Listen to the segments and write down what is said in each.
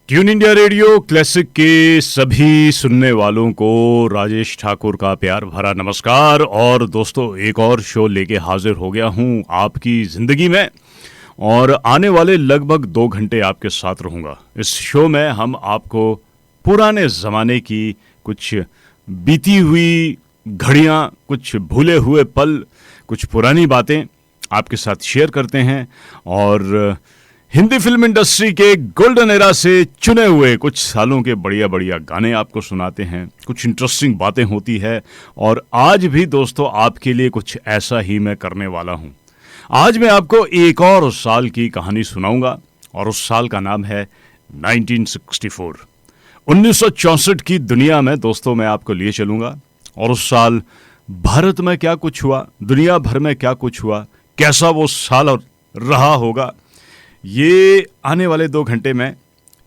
Tune India radio classic के सभी सुनने वालों को राजेश ठाकुर का प्यार भरा नमस्कार। और दोस्तों, एक और शो लेके हाजिर हो गया हूं आपकी ज़िंदगी में और आने वाले लगभग 2 घंटे आपके साथ रहूंगा। इस शो में हम आपको पुराने ज़माने की कुछ बीती हुई घड़ियां, कुछ भूले हुए पल, कुछ पुरानी बातें आपके साथ शेयर करते हैं और हिंदी फिल्म इंडस्ट्री के गोल्डन एरा से चुने हुए कुछ सालों के बढ़िया बढ़िया गाने आपको सुनाते हैं। कुछ इंटरेस्टिंग बातें होती है और आज भी दोस्तों आपके लिए कुछ ऐसा ही मैं करने वाला हूं। आज मैं आपको एक और साल की कहानी सुनाऊंगा और उस साल का नाम है 1964। 1964 की दुनिया में दोस्तों मैं आपको लिए चलूंगा और उस साल भारत में क्या कुछ हुआ, दुनिया भर में क्या कुछ हुआ, कैसा वो साल रहा होगा, ये आने वाले 2 घंटे में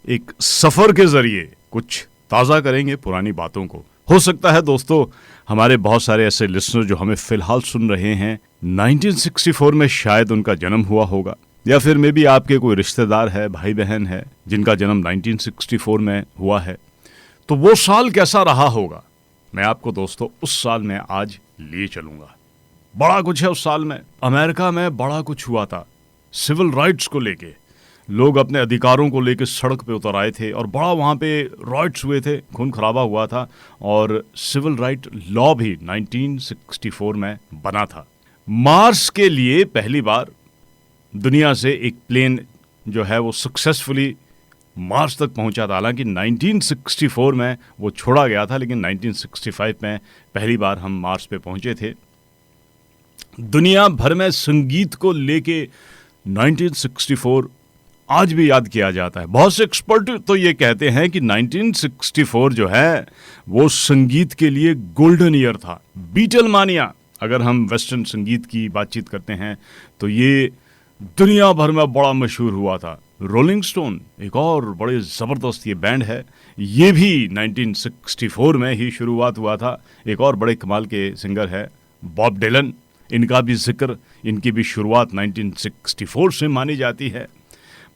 एक सफ़र के ज़रिए कुछ ताज़ा करेंगे पुरानी बातों को। हो सकता है दोस्तों हमारे बहुत सारे ऐसे लिसनर जो हमें फ़िलहाल सुन रहे हैं 1964 में शायद उनका जन्म हुआ होगा, या फिर मे भी आपके कोई रिश्तेदार है, भाई बहन है जिनका जन्म 1964 में हुआ है। तो वो साल कैसा रहा होगा, मैं आपको दोस्तों उस साल में आज लिए चलूँगा। बड़ा कुछ है उस साल में। अमेरिका में बड़ा कुछ हुआ था। सिविल राइट्स को लेके लोग अपने अधिकारों को लेके सड़क पे उतर आए थे और बड़ा वहाँ पे राइट्स हुए थे, खून खराबा हुआ था और सिविल राइट लॉ भी 1964 में बना था। मार्स के लिए पहली बार दुनिया से एक प्लेन जो है वो सक्सेसफुली मार्स तक पहुंचा था। हालांकि 1964 में वो छोड़ा गया था, लेकिन 1965 में पहली बार हम मार्स पे पहुंचे थे। दुनिया भर में संगीत को लेके 1964 आज भी याद किया जाता है। बहुत से एक्सपर्ट तो ये कहते हैं कि 1964 जो है वो संगीत के लिए गोल्डन ईयर था। बीटलमानिया, अगर हम वेस्टर्न संगीत की बातचीत करते हैं तो ये दुनिया भर में बड़ा मशहूर हुआ था। रोलिंग स्टोन एक और बड़े ज़बरदस्त ये बैंड है, ये भी 1964 में ही शुरुआत हुआ था। एक और बड़े कमाल के सिंगर है बॉब डिलन, इनका भी जिक्र, इनकी भी शुरुआत 1964 से मानी जाती है।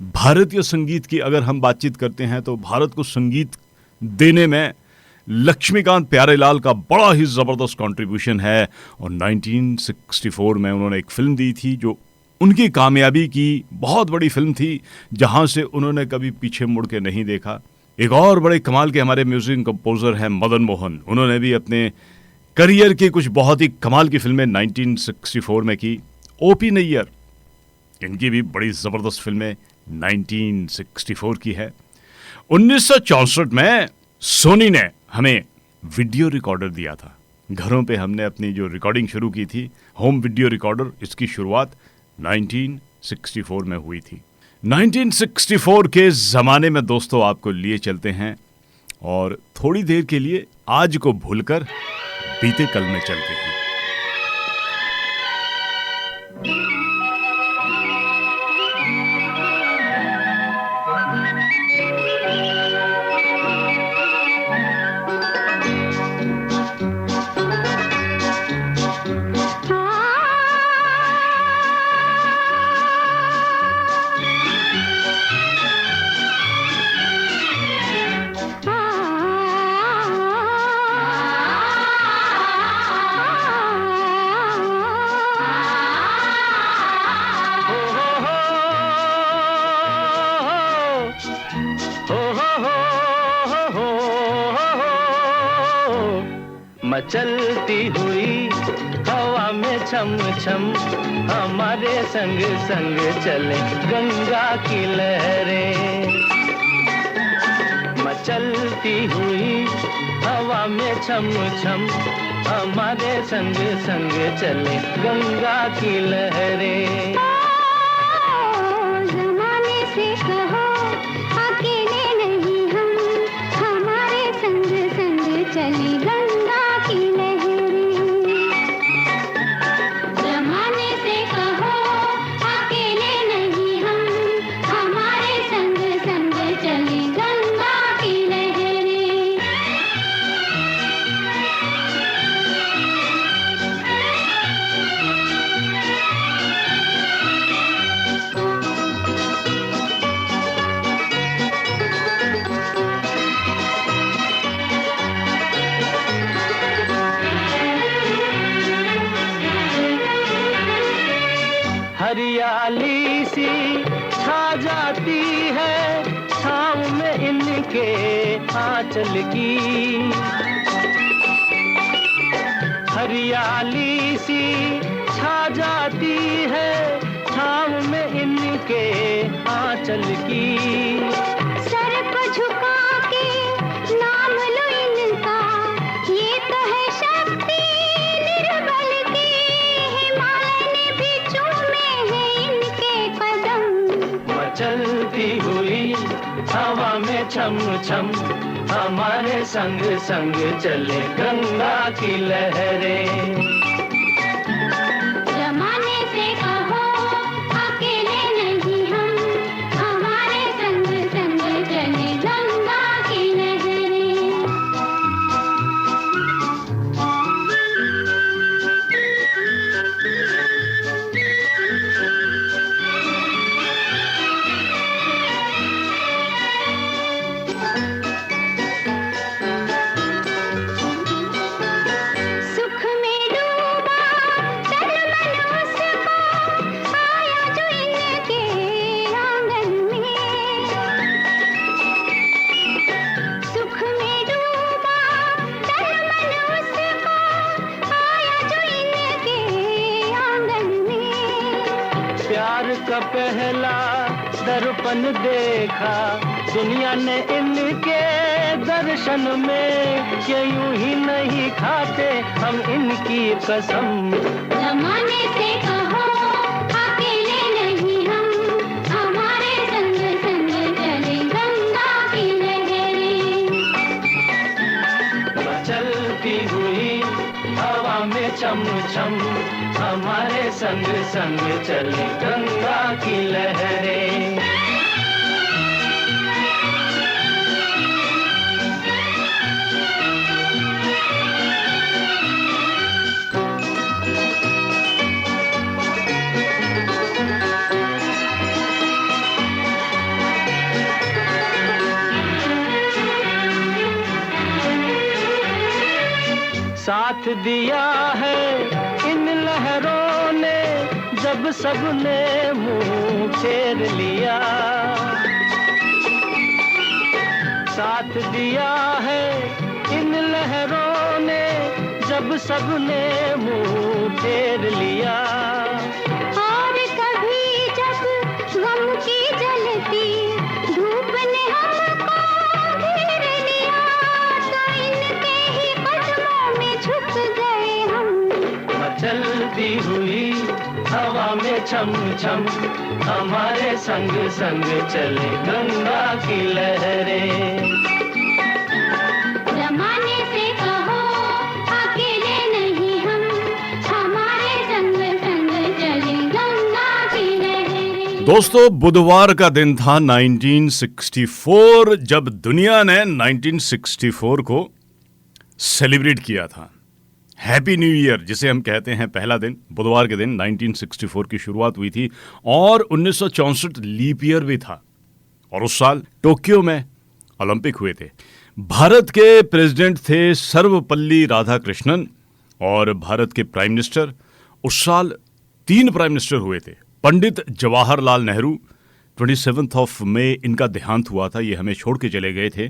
भारतीय संगीत की अगर हम बातचीत करते हैं तो भारत को संगीत देने में लक्ष्मीकांत प्यारेलाल का बड़ा ही ज़बरदस्त कंट्रीब्यूशन है और 1964 में उन्होंने एक फिल्म दी थी जो उनकी कामयाबी की बहुत बड़ी फिल्म थी, जहां से उन्होंने कभी पीछे मुड़ के नहीं देखा। एक और बड़े कमाल के हमारे म्यूजिक कंपोजर हैं मदन मोहन, उन्होंने भी अपने करियर की कुछ बहुत ही कमाल की फिल्में 1964 में की। ओपी नैयर, इनकी भी बड़ी ज़बरदस्त फिल्में 1964 की है। 1964 में सोनी ने हमें वीडियो रिकॉर्डर दिया था। घरों पे हमने अपनी जो रिकॉर्डिंग शुरू की थी, होम वीडियो रिकॉर्डर, इसकी शुरुआत 1964 में हुई थी। 1964 के ज़माने में दोस्तों आपको लिए चलते हैं और थोड़ी देर के लिए आज को भूलकर बीते कल में चलते हैं। मचलती हुई हवा में छम छम हमारे संग संग चले गंगा की लहरें। मचलती हुई हवा में छम छम हमारे संग संग चले गंगा की लहरें। ज़माने से कहो अकेले नहीं हम, हमारे संग संग चली गंगा की लहरें। ज़माने से कहो अकेले नहीं हम, हमारे संग संग चली गंगा की लहरें। इनके आंचल की। हरियाली सी छा जाती है छाँव में इनके आंचल की। सर को झुका के नाम लो इनका, ये तो है शक्ति निर्बल की। हिमालय ने भी चूमे हैं इनके कदम। मचलती हुई हवा में छम छम हमारे संग संग चले गंगा की लहरें। जमाने से कहो अकेले नहीं हम, हमारे संग संग चले गंगा की लहरें। सुख में डूबा तन मन उसको, आया जो इनके आंगन में। सुख में डूबा तन मन उसको, आया जो इनके आंगन में। प्यार का पहला दर्पण देखा दुनिया ने इनके दर्शन में। कि यूं ही नहीं खाते हम इनकी कसम। जमाने से कहो अकेले नहीं हम, हमारे संग संग चले गंगा की लहरें। चलती हुई हवा में छम छम हमारे संग संग चले गंगा की लहरें। साथ दिया है इन लहरों ने जब सबने मुंह फेर लिया। साथ दिया है इन लहरों ने जब सबने मुंह फेर लिया। और कभी जब गम की जलती धूप ने हमको घेर लिया, तो इनके ही कदमों में छुप गए हम। चलती हुई हवा में छम छम हमारे संग संग चले गंगा की लहरें। जमाने से कहो अकेले नहीं हम, हमारे संग संग चले गंगा की लहरें। दोस्तों, बुधवार का दिन था 1964 जब दुनिया ने 1964 को सेलिब्रेट किया था। हैप्पी न्यू ईयर जिसे हम कहते हैं, पहला दिन बुधवार के दिन 1964 की शुरुआत हुई थी और 1964 लीप ईयर भी था। और उस साल टोक्यो में ओलंपिक हुए थे। भारत के प्रेसिडेंट थे सर्वपल्ली राधाकृष्णन और भारत के प्राइम मिनिस्टर, उस साल 3 प्राइम मिनिस्टर हुए थे। पंडित जवाहरलाल नेहरू, 27 मई इनका देहांत हुआ था, ये हमें छोड़ के चले गए थे।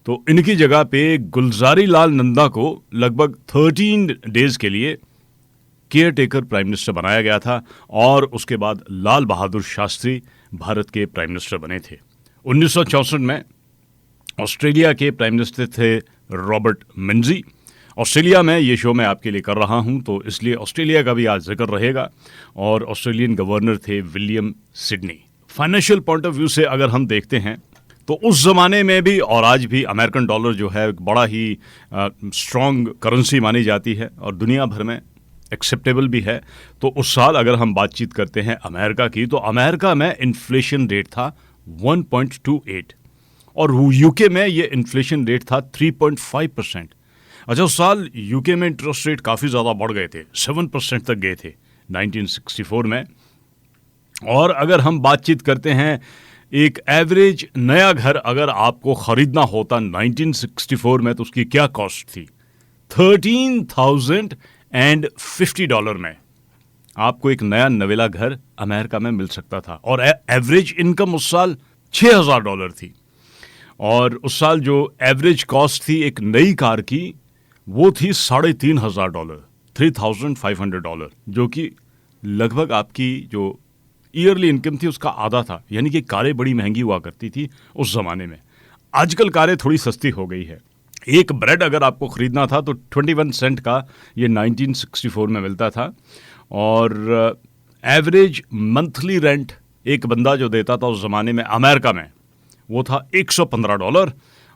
तो इनकी जगह पे गुलजारी लाल नंदा को लगभग 13 डेज के लिए केयर टेकर प्राइम मिनिस्टर बनाया गया था और उसके बाद लाल बहादुर शास्त्री भारत के प्राइम मिनिस्टर बने थे। 1964 में ऑस्ट्रेलिया के प्राइम मिनिस्टर थे रॉबर्ट मिंजी। ऑस्ट्रेलिया में ये शो मैं आपके लिए कर रहा हूं, तो इसलिए ऑस्ट्रेलिया का भी आज जिक्र रहेगा। और ऑस्ट्रेलियन गवर्नर थे William Sydney. Financial point of view से अगर हम देखते हैं तो उस ज़माने में भी और आज भी अमेरिकन डॉलर जो है एक बड़ा ही स्ट्रॉन्ग करेंसी मानी जाती है और दुनिया भर में एक्सेप्टेबल भी है। तो उस साल अगर हम बातचीत करते हैं अमेरिका की, तो अमेरिका में इन्फ्लेशन रेट था 1.28 और यूके में ये इन्फ्लेशन रेट था 3.5%। अच्छा, उस साल यूके में इंटरेस्ट रेट काफ़ी ज़्यादा बढ़ गए थे, 7% तक गए थे 1964 में। और अगर हम बातचीत करते हैं एक एवरेज नया घर अगर आपको ख़रीदना होता 1964 में, तो उसकी क्या कॉस्ट थी? $13,050 में आपको एक नया नवेला घर अमेरिका में मिल सकता था और एवरेज इनकम उस साल $6,000 थी। और उस साल जो एवरेज कॉस्ट थी एक नई कार की वो थी $3,500, $3,500, जो कि लगभग आपकी जो ईयरली इनकम थी उसका आधा था। यानी कि कारें बड़ी महंगी हुआ करती थी उस जमाने में। आजकल कारें थोड़ी सस्ती हो गई है। एक ब्रेड अगर आपको खरीदना था तो 21 सेंट का ये 1964 में मिलता था। और एवरेज मंथली रेंट एक बंदा जो देता था उस ज़माने में अमेरिका में वो था $115।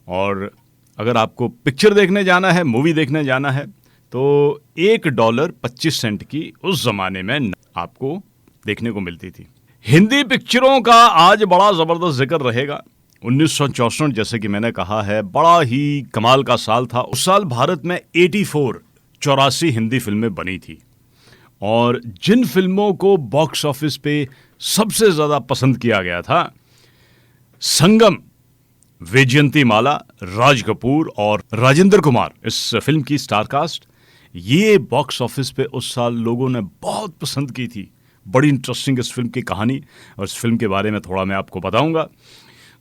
और अगर आपको पिक्चर देखने जाना है, मूवी देखने जाना है, तो $1.25 की उस ज़माने में आपको देखने को मिलती थी। हिंदी पिक्चरों का आज बड़ा ज़बरदस्त जिक्र रहेगा। 1964 जैसे कि मैंने कहा है बड़ा ही कमाल का साल था। उस साल भारत में 84 हिंदी फिल्में बनी थी। और जिन फिल्मों को बॉक्स ऑफिस पे सबसे ज़्यादा पसंद किया गया था, संगम, वैजयंती माला, राज कपूर और राजेंद्र कुमार इस फिल्म की स्टारकास्ट, ये बॉक्स ऑफिस पे उस साल लोगों ने बहुत पसंद की थी। बड़ी इंटरेस्टिंग इस फिल्म की कहानी और इस फिल्म के बारे में थोड़ा मैं आपको बताऊंगा।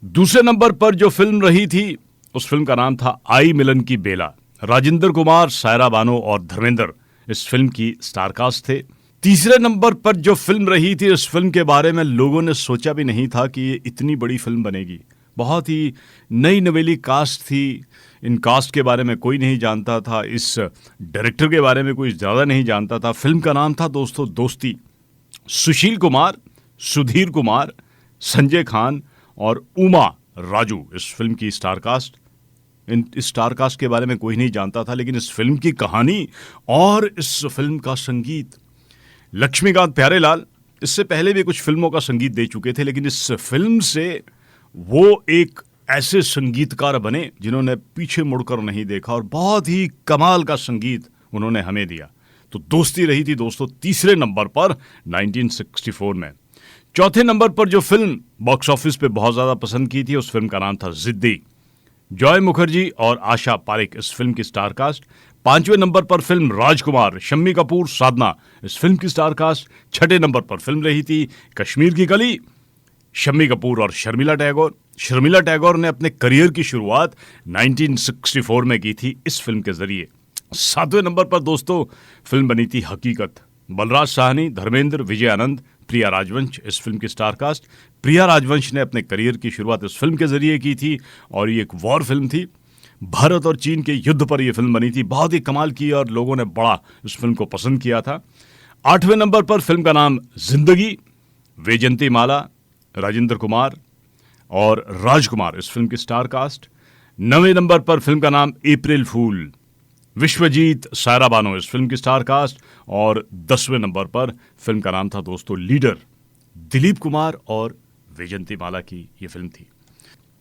दूसरे नंबर पर जो फिल्म रही थी उस फिल्म का नाम था आई मिलन की बेला। राजेंद्र कुमार, सायरा बानो और धर्मेंद्र इस फिल्म की स्टारकास्ट थे। तीसरे नंबर पर जो फिल्म रही थी, इस फिल्म के बारे में लोगों ने सोचा भी नहीं था कि ये इतनी बड़ी फिल्म बनेगी। बहुत ही नई नवेली कास्ट थी। इन कास्ट के बारे में कोई नहीं जानता था, इस डायरेक्टर के बारे में कोई ज़्यादा नहीं जानता था। फिल्म का नाम था दोस्तों दोस्ती। सुशील कुमार, सुधीर कुमार, संजय खान और उमा राजू इस फिल्म की स्टारकास्ट। इस स्टारकास्ट के बारे में कोई नहीं जानता था, लेकिन इस फिल्म की कहानी और इस फिल्म का संगीत, लक्ष्मीकांत प्यारेलाल इससे पहले भी कुछ फिल्मों का संगीत दे चुके थे, लेकिन इस फिल्म से वो एक ऐसे संगीतकार बने जिन्होंने पीछे मुड़कर नहीं देखा और बहुत ही कमाल का संगीत उन्होंने हमें दिया। तो दोस्ती रही थी दोस्तों तीसरे नंबर पर 1964 में। चौथे नंबर पर जो फिल्म बॉक्स ऑफिस पे बहुत ज़्यादा पसंद की थी उस फिल्म का नाम था जिद्दी। जॉय मुखर्जी और आशा पारेख इस फिल्म की स्टारकास्ट। पांचवें नंबर पर फिल्म राजकुमार, शम्मी कपूर, साधना इस फिल्म की स्टारकास्ट। छठे नंबर पर फिल्म रही थी कश्मीर की कली, शम्मी कपूर और शर्मिला टैगोर। शर्मिला टैगोर ने अपने करियर की शुरुआत 1964 में की थी इस फिल्म के जरिए। सातवें नंबर पर दोस्तों फिल्म बनी थी हकीकत। बलराज साहनी, धर्मेंद्र, विजय आनंद, प्रिया राजवंश इस फिल्म की स्टारकास्ट। प्रिया राजवंश ने अपने करियर की शुरुआत इस फिल्म के जरिए की थी और ये एक वॉर फिल्म थी। भारत और चीन के युद्ध पर यह फिल्म बनी थी। बहुत ही कमाल की और लोगों ने बड़ा इस फिल्म को पसंद किया था। आठवें नंबर पर फिल्म का नाम जिंदगी। वैजयंती माला, राजेंद्र कुमार और राजकुमार इस फिल्म की स्टारकास्ट। नवें नंबर पर फिल्म का नाम अप्रैल फूल। विश्वजीत, सायरा बानो इस फिल्म की स्टारकास्ट। और 10वें नंबर पर फिल्म का नाम था दोस्तों लीडर। दिलीप कुमार और वैजयंती माला की ये फिल्म थी।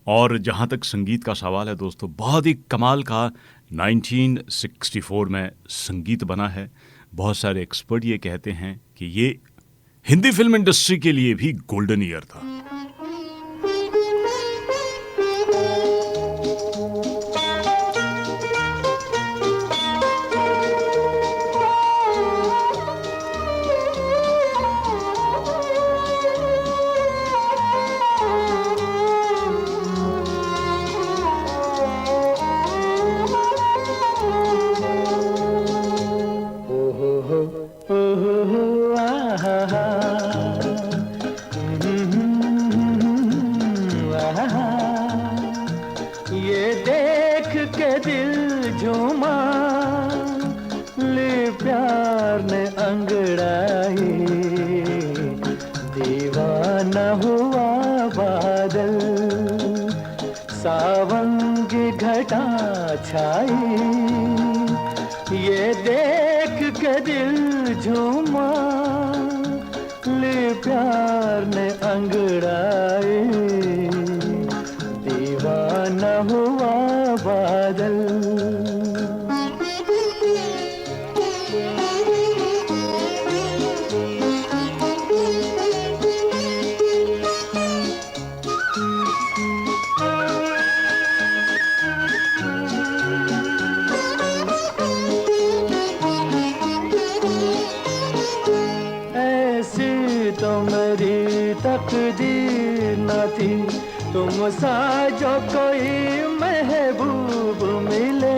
और जहाँ तक संगीत का सवाल है दोस्तों, बहुत ही कमाल का 1964 में संगीत बना है। बहुत सारे एक्सपर्ट ये कहते हैं कि ये हिंदी फिल्म इंडस्ट्री के लिए भी गोल्डन ईयर था। ये देख के दिल झूमा, ले प्यार ने अंगड़ाई, दीवाना हुआ बादल, सावन की घटा छाई। ये देख के दिल झूमा, ले प्यार ने अंगड़ाई, दीवाना हुआ बादल। ऐसी तो मेरी तकदीर न थी, तुम सा जो कोई महबूब मिले।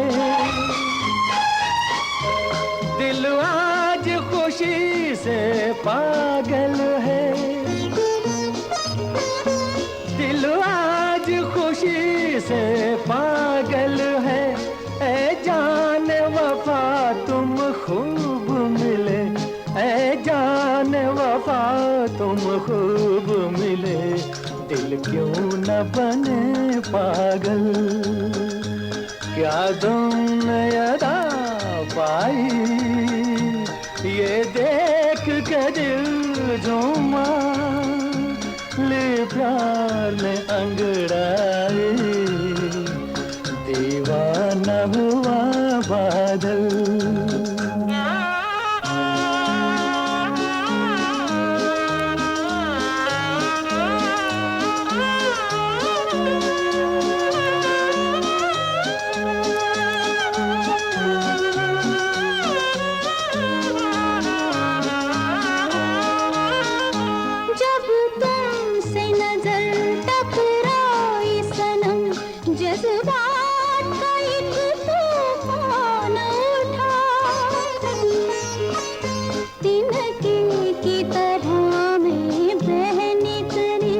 दिल आज खुशी से पागल है, दिल आज खुशी से पागल है। ऐ जान वफा तुम खूब मिले, ऐ जान वफा तुम खूब मिले। दिल क्यों न बने पागल, क्या तुमने अदा पाई, ये देख के दिल झूमा, ले प्यार में अंगड़ाई। दीवाना हुआ बादल। जब तुमसे नजर टकराई सनम, जज्बात का एक तूफान उठा। तिनके की तरह मैं बह निकली,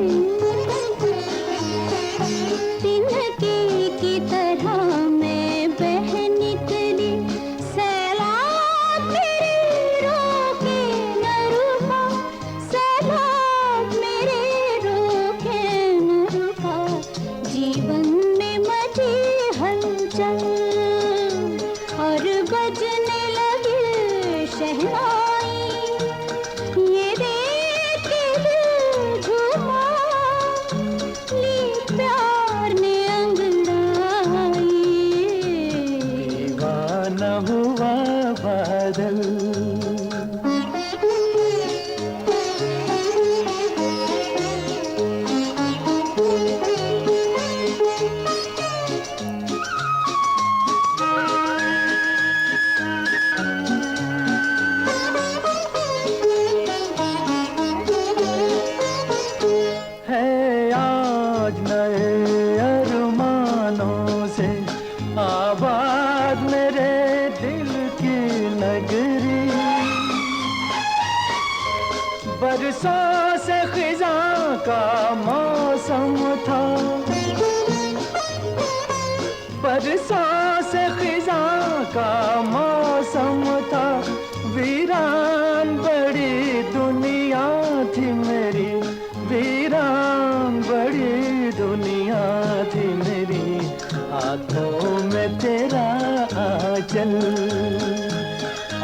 तिनके की तरह मैं बह निकली। सैलाब मेरे रोके न रुका, सैलाब मेरे रोके न रुका। जीवन में मची हलचल और बजने लगी शहनाई, ये देख के दिल झूमा, ली प्यार ने अंगड़ाई। दीवाना हुआ बादल। है आज नए अरमानों से आबाद मेरे दिल की नगरी। बरसों से खिज़ां का मौसम था, बरसों से खिज़ां का मौसम था। वीरान बड़ी दुनिया थी मेरी, वीरान बड़ी दुनिया थी मेरी। हाथों में तेरा आंचल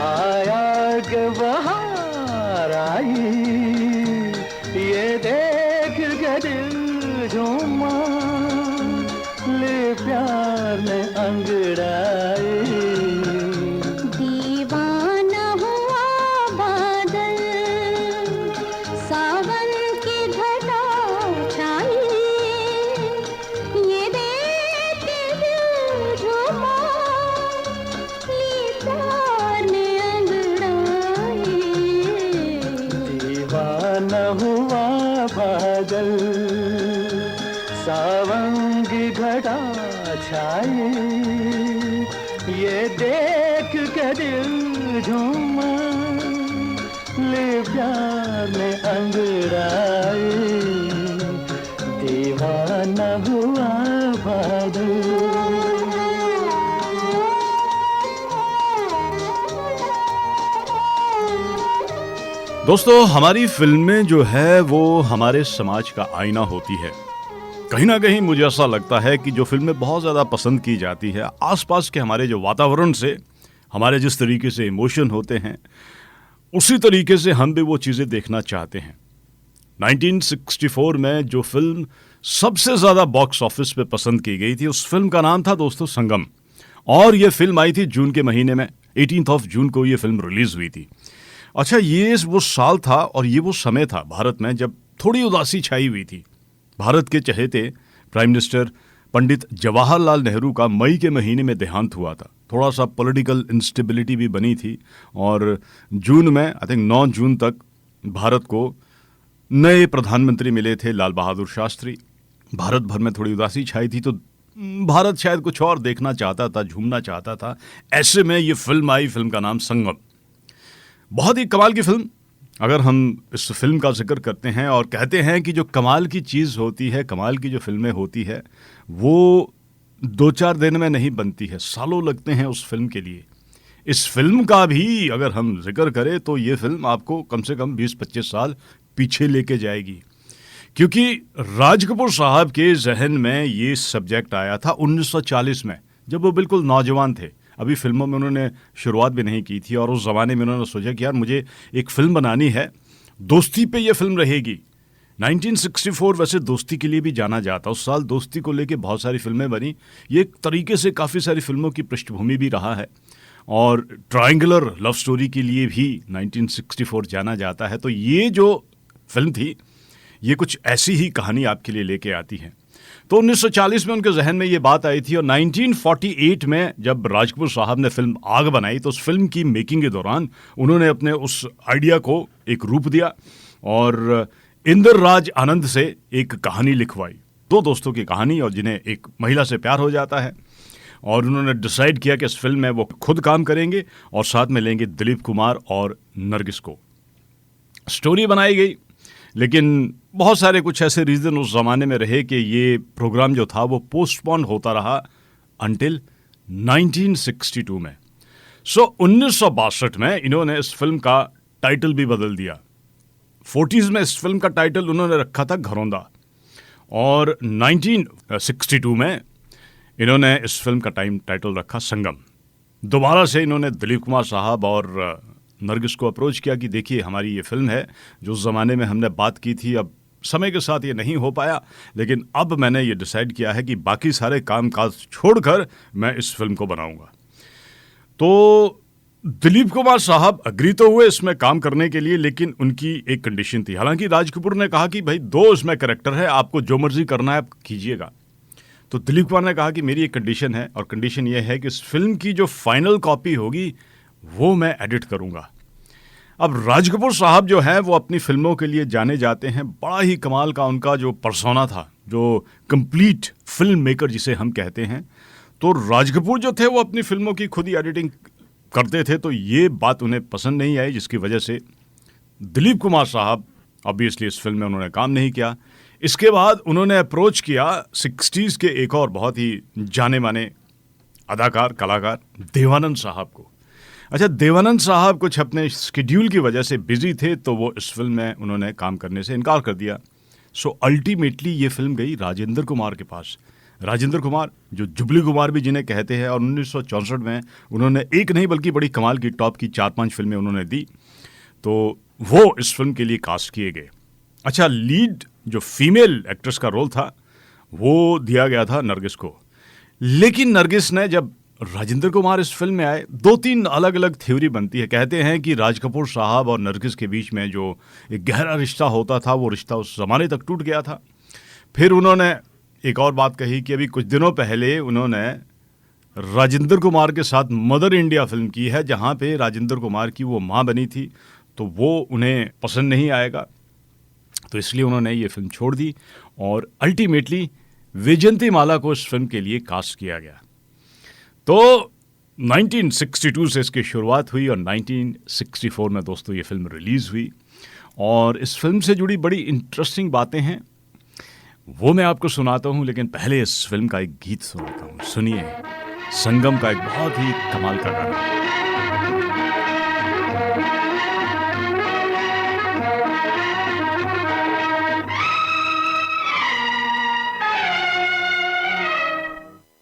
आया के बहार आई, ये देख के दिल झूमा, ले प्यार में अंगड़ाई। दीवाना हुआ बादल, सावन की घटा छाई, ये देख के दिल झूमा, ली प्यार ने अंगड़ाई। दीवाना हुआ बादल, सावन की घटा छाई, ये देख के दिल झूमा, ले प्यार में अंगड़ाई। दीवाना हुआ बादल। दोस्तों, हमारी फिल्में जो है वो हमारे समाज का आईना होती है। कहीं ना कहीं मुझे ऐसा लगता है कि जो फिल्में बहुत ज़्यादा पसंद की जाती है, आसपास के हमारे जो वातावरण से हमारे जिस तरीके से इमोशन होते हैं, उसी तरीके से हम भी वो चीज़ें देखना चाहते हैं। 1964 में जो फिल्म सबसे ज़्यादा बॉक्स ऑफिस पे पसंद की गई थी, उस फिल्म का नाम था दोस्तों संगम। और ये फिल्म आई थी जून के महीने में, 18 जून को ये फिल्म रिलीज़ हुई थी। अच्छा, ये वो साल था और ये वो समय था भारत में जब थोड़ी उदासी छाई हुई थी। भारत के चहेते प्राइम मिनिस्टर पंडित जवाहरलाल नेहरू का मई के महीने में देहांत हुआ था। थोड़ा सा पॉलिटिकल इंस्टेबिलिटी भी बनी थी और जून में, आई थिंक 9 जून तक भारत को नए प्रधानमंत्री मिले थे, लाल बहादुर शास्त्री। भारत भर में थोड़ी उदासी छाई थी, तो भारत शायद कुछ और देखना चाहता था, झूमना चाहता था। ऐसे में ये फिल्म आई, फिल्म का नाम संगम। बहुत ही कमाल की फिल्म। अगर हम इस फिल्म का जिक्र करते हैं और कहते हैं कि जो कमाल की चीज़ होती है, कमाल की जो फिल्में होती है, वो 2-4 दिन में नहीं बनती है, सालों लगते हैं उस फिल्म के लिए। इस फिल्म का भी अगर हम जिक्र करें तो ये फिल्म आपको कम से कम 20-25 साल पीछे लेके जाएगी, क्योंकि राज कपूर साहब के जहन में ये सब्जेक्ट आया था 1940 में, जब वो बिल्कुल नौजवान थे। अभी फिल्मों में उन्होंने शुरुआत भी नहीं की थी, और उस ज़माने में उन्होंने सोचा कि यार मुझे एक फ़िल्म बनानी है, दोस्ती पे ये फिल्म रहेगी। 1964 वैसे दोस्ती के लिए भी जाना जाता, उस साल दोस्ती को लेके बहुत सारी फिल्में बनी। ये एक तरीके से काफ़ी सारी फिल्मों की पृष्ठभूमि भी रहा है, और ट्रायंगुलर लव स्टोरी के लिए भी 1964 जाना जाता है। तो ये जो फिल्म थी, ये कुछ ऐसी ही कहानी आपके लिए लेके आती है। तो 1940 में उनके जहन में ये बात आई थी, और 1948 में जब राज कपूर साहब ने फिल्म आग बनाई, तो उस फिल्म की मेकिंग के दौरान उन्होंने अपने उस आइडिया को एक रूप दिया और इंदिर राज आनंद से एक कहानी लिखवाई। 2 दोस्तों की कहानी, और जिन्हें एक महिला से प्यार हो जाता है, और उन्होंने डिसाइड किया कि इस फिल्म में वो खुद काम करेंगे और साथ में लेंगे दिलीप कुमार और नरगिस को। स्टोरी बनाई गई, लेकिन बहुत सारे कुछ ऐसे रीज़न उस ज़माने में रहे कि ये प्रोग्राम जो था वो पोस्टपोन होता रहा अंटिल 1962 में। 1962 में इन्होंने इस फिल्म का टाइटल भी बदल दिया। 40s में इस फिल्म का टाइटल उन्होंने रखा था घरौंदा, और 1962 में इन्होंने इस फिल्म का टाइटल रखा संगम। दोबारा से इन्होंने दिलीप कुमार साहब और नरगिस को अप्रोच किया कि देखिए हमारी ये फिल्म है, जो उस ज़माने में हमने बात की थी, अब समय के साथ ये नहीं हो पाया, लेकिन अब मैंने ये डिसाइड किया है कि बाकी सारे काम काज छोड़कर मैं इस फिल्म को बनाऊंगा। तो दिलीप कुमार साहब अग्री तो हुए इसमें काम करने के लिए, लेकिन उनकी एक कंडीशन थी। हालांकि राज कपूर ने कहा कि भाई 2 इसमें कैरेक्टर है, आपको जो मर्जी करना है आप कीजिएगा। तो दिलीप कुमार ने कहा कि मेरी एक कंडीशन है, और कंडीशन ये है कि इस फिल्म की जो फाइनल कॉपी होगी वो मैं एडिट करूंगा। अब राज कपूर साहब जो हैं वो अपनी फिल्मों के लिए जाने जाते हैं। बड़ा ही कमाल का उनका जो पर्सोना था, जो कंप्लीट फिल्म मेकर जिसे हम कहते हैं। तो राज कपूर जो थे वो अपनी फिल्मों की खुद ही एडिटिंग करते थे, तो ये बात उन्हें पसंद नहीं आई, जिसकी वजह से दिलीप कुमार साहब ऑब्वियसली इस फिल्म में उन्होंने काम नहीं किया। इसके बाद उन्होंने अप्रोच किया 60s के एक और बहुत ही जाने माने अदाकार कलाकार देवानंद साहब को। अच्छा, देवानंद साहब कुछ अपने शेड्यूल की वजह से बिजी थे, तो वो इस फिल्म में उन्होंने काम करने से इनकार कर दिया। सो अल्टीमेटली ये फिल्म गई राजेंद्र कुमार के पास। राजेंद्र कुमार जो जुबली कुमार भी जिन्हें कहते हैं, और 1964 में उन्होंने एक नहीं बल्कि बड़ी कमाल की टॉप की 4-5 फिल्में उन्होंने दी, तो वो इस फिल्म के लिए कास्ट किए गए। अच्छा, लीड जो फीमेल एक्ट्रेस का रोल था वो दिया गया था नरगिस को, लेकिन नरगिस ने, जब राजेंद्र कुमार इस फिल्म में आए, 2-3 अलग अलग थ्योरी बनती है। कहते हैं कि राज कपूर साहब और नरगिस के बीच में जो एक गहरा रिश्ता होता था, वो रिश्ता उस ज़माने तक टूट गया था। फिर उन्होंने एक और बात कही कि अभी कुछ दिनों पहले उन्होंने राजेंद्र कुमार के साथ मदर इंडिया फिल्म की है, जहाँ पे राजेंद्र कुमार की वो माँ बनी थी, तो वो उन्हें पसंद नहीं आएगा, तो इसलिए उन्होंने ये फिल्म छोड़ दी, और अल्टीमेटली वैजयंती माला को इस फिल्म के लिए कास्ट किया गया। तो 1962 से इसकी शुरुआत हुई, और 1964 में दोस्तों ये फिल्म रिलीज़ हुई। और इस फिल्म से जुड़ी बड़ी इंटरेस्टिंग बातें हैं, वो मैं आपको सुनाता हूँ, लेकिन पहले इस फिल्म का एक गीत सुनाता हूँ। सुनिए, संगम का एक बहुत ही कमाल का गाना।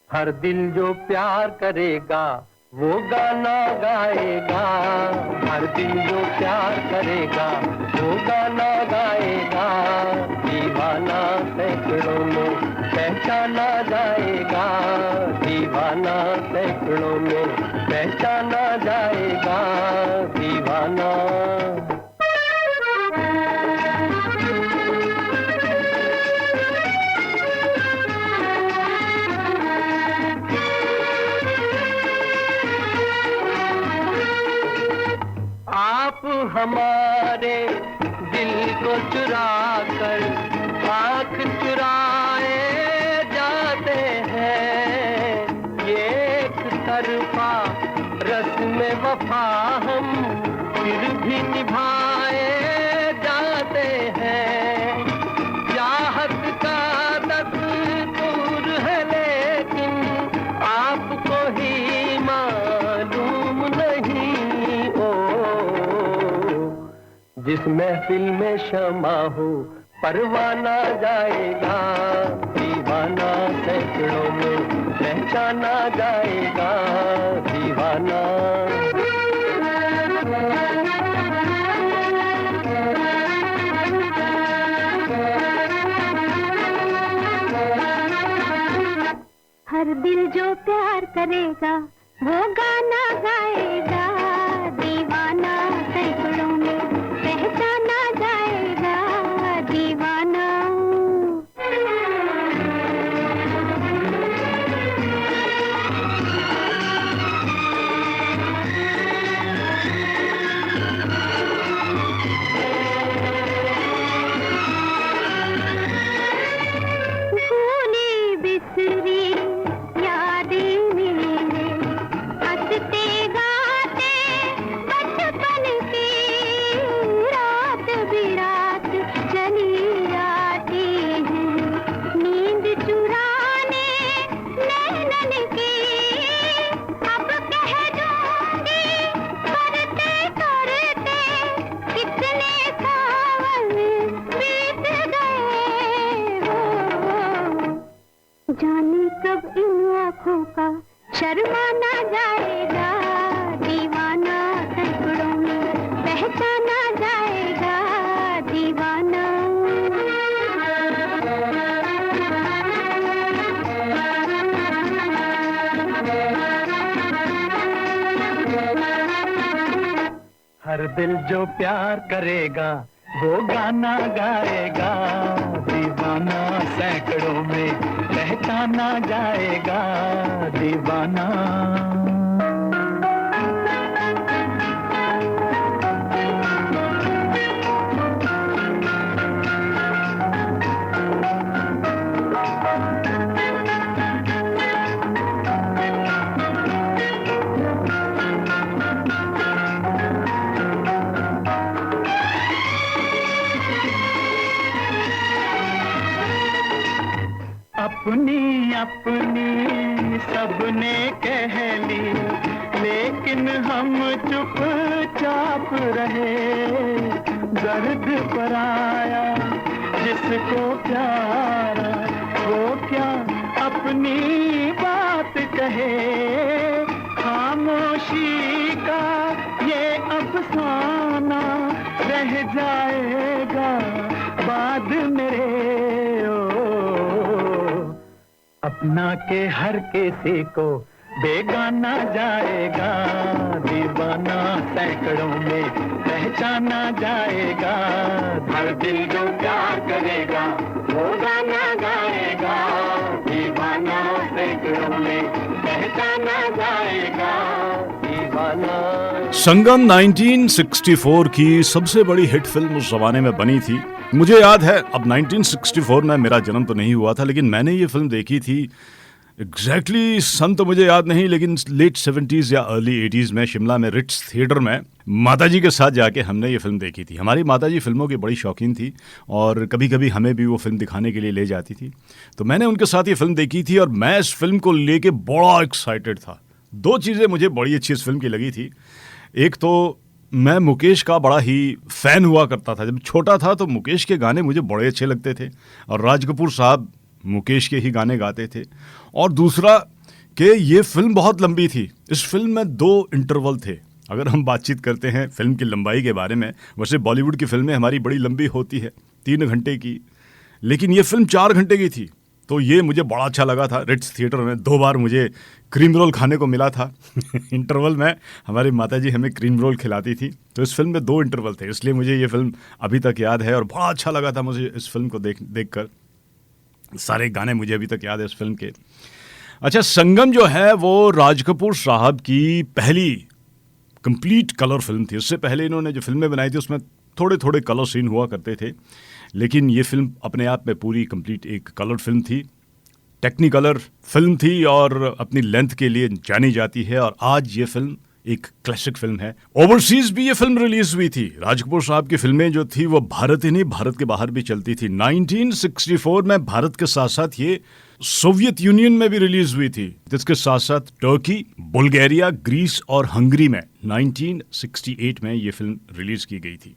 हर दिल जो प्यार करेगा वो गाना गाएगा, हर दिल जो प्यार करेगा वो गाना गाएगा। दीवाना सैकड़ों में पहचाना जाएगा, दीवाना सैकड़ों में पहचाना जाएगा, दीवाना। आप हमारे दिल को चुरा कर आँख चुराए तरफा रस्म वफा हम फिर भी निभाए जाते हैं। चाहत का दस्तूर है लेकिन आपको ही मालूम नहीं। ओ जिस महफिल में शमा हो परवाना जाएगा, दीवाना सैकड़ों में पहचाना जाएगा, दीवाना। हर दिल जो प्यार करेगा वो गाना गाएगा, दीवाना सैकड़ों में पहचाना जाएगा, दीवाना। भूली बिसरी यादें मेरे, हंसते गाते बचपन की, रात बिरात चली आती है, नींद चुराने नैनन की। अब कह दूंगी करते करते कितने सावन बीत गए हो, जाने कब इन आँखों का शर्माना जाएगा, दीवाना सैकड़ों में पहचाना जाएगा, दीवाना। हर दिल जो प्यार करेगा वो गाना गाएगा, दीवाना सैकड़ों में पहचाना जाएगा, दीवाना। अपनी अपनी सबने कह ली लेकिन हम चुपचाप रहे, दर्द पर आया जिसको प्यारा वो क्या अपनी बात कहे, खामोशी का ये अफसाना रह जाएगा बाद मेरे। अपना के हर किसी को बेगाना जाएगा, दीवाना सैकड़ों में पहचाना जाएगा, हर दिल जो प्यार करेगा वो गाना गाएगा, दीवाना सैकड़ों में पहचाना जाएगा, दीवाना। संगम 1964 की सबसे बड़ी हिट फिल्म उस जमाने में बनी थी। मुझे याद है, अब 1964 में मेरा जन्म तो नहीं हुआ था, लेकिन मैंने ये फिल्म देखी थी एग्जैक्टली सन तो मुझे याद नहीं, लेकिन लेट 70s या अर्ली 80s में शिमला में रिट्स थिएटर में माताजी के साथ जाके हमने ये फिल्म देखी थी। हमारी माताजी फिल्मों की बड़ी शौकीन थी और कभी कभी हमें भी वो फिल्म दिखाने के लिए ले जाती थी, तो मैंने उनके साथ ये फिल्म देखी थी और मैं इस फिल्म को लेके बड़ा एक्साइटेड था। दो चीज़ें मुझे बड़ी अच्छी इस फिल्म की लगी थी। एक तो मैं मुकेश का बड़ा ही फ़ैन हुआ करता था। जब छोटा था तो मुकेश के गाने मुझे बड़े अच्छे लगते थे और राज कपूर साहब मुकेश के ही गाने गाते थे। और दूसरा कि ये फिल्म बहुत लंबी थी। इस फिल्म में 2 इंटरवल थे। अगर हम बातचीत करते हैं फिल्म की लंबाई के बारे में, वैसे बॉलीवुड की फिल्में हमारी बड़ी लंबी होती है 3 घंटे की, लेकिन ये फिल्म 4 घंटे की थी। तो ये मुझे बड़ा अच्छा लगा था। रिट्स थिएटर में 2 बार मुझे क्रीम रोल खाने को मिला था इंटरवल में हमारी माताजी हमें क्रीम रोल खिलाती थी। तो इस फिल्म में 2 इंटरवल थे, इसलिए मुझे ये फिल्म अभी तक याद है और बड़ा अच्छा लगा था मुझे इस फिल्म को देख कर। सारे गाने मुझे अभी तक याद है इस फिल्म के। अच्छा, संगम जो है वो राज कपूर साहब की पहली कंप्लीट कलर फिल्म थी। उससे पहले इन्होंने जो फिल्में बनाई थी उसमें थोड़े थोड़े कलर सीन हुआ करते थे, लेकिन ये फिल्म अपने आप में पूरी कंप्लीट एक कलर फिल्म थी। टेक्निकलर फिल्म थी और अपनी लेंथ के लिए जानी जाती है, और आज ये फिल्म एक क्लासिक फिल्म है। ओवरसीज भी ये फिल्म रिलीज हुई थी। राज कपूर साहब की फिल्में जो थी वो भारत ही नहीं, भारत के बाहर भी चलती थी। 1964 में भारत के साथ साथ ये सोवियत यूनियन में भी रिलीज हुई थी, जिसके साथ साथ टर्की, बुल्गारिया, ग्रीस और हंगरी में 1968 में ये फिल्म रिलीज की गई थी।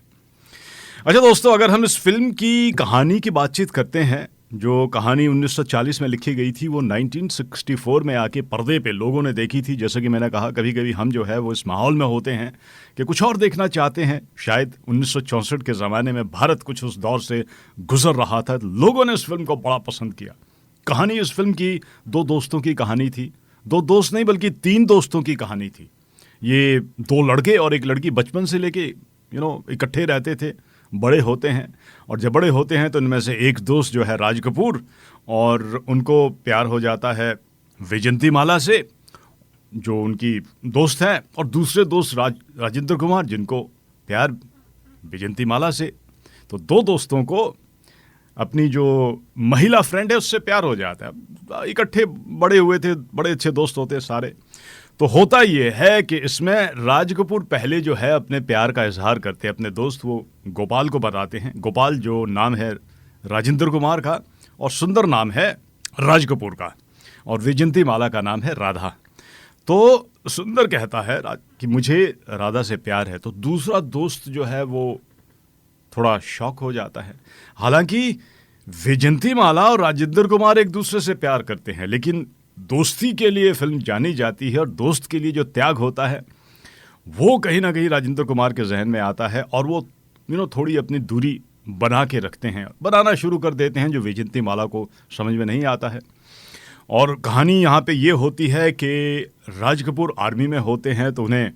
अच्छा दोस्तों, अगर हम इस फिल्म की कहानी की बातचीत करते हैं, जो कहानी 1940 में लिखी गई थी वो 1964 में आके पर्दे पे लोगों ने देखी थी। जैसे कि मैंने कहा, कभी कभी हम जो है वो इस माहौल में होते हैं कि कुछ और देखना चाहते हैं। शायद 1964 के ज़माने में भारत कुछ उस दौर से गुजर रहा था, लोगों ने इस फिल्म को बड़ा पसंद किया। कहानी इस फिल्म की दो दोस्तों की कहानी थी। दो दोस्त नहीं बल्कि तीन दोस्तों की कहानी थी। ये दो लड़के और एक लड़की बचपन से लेके इकट्ठे रहते थे, बड़े होते हैं, और जब बड़े होते हैं तो इनमें से एक दोस्त जो है राज कपूर, और उनको प्यार हो जाता है वैजयंती माला से जो उनकी दोस्त है, और दूसरे दोस्त राजेंद्र कुमार जिनको प्यार वैजयंती माला से। तो दो दोस्तों को अपनी जो महिला फ्रेंड है उससे प्यार हो जाता है। इकट्ठे बड़े हुए थे, बड़े अच्छे दोस्त होते सारे। तो होता ये है कि इसमें राज कपूर पहले जो है अपने प्यार का इजहार करते हैं अपने दोस्त वो गोपाल को बताते हैं। गोपाल जो नाम है राजेंद्र कुमार का, और सुंदर नाम है राज कपूर का, और वैजयंती माला का नाम है राधा। तो सुंदर कहता है कि मुझे राधा से प्यार है। तो दूसरा दोस्त जो है वो थोड़ा शॉक हो जाता है। हालांकि वैजयंती माला और राजेंद्र कुमार एक दूसरे से प्यार करते हैं, लेकिन दोस्ती के लिए फिल्म जानी जाती है, और दोस्त के लिए जो त्याग होता है वो कहीं ना कहीं राजेंद्र कुमार के जहन में आता है, और वो थोड़ी अपनी दूरी बना के रखते हैं, बनाना शुरू कर देते हैं, जो वैजयंती माला को समझ में नहीं आता है। और कहानी यहाँ पे ये होती है कि राज कपूर आर्मी में होते हैं, तो उन्हें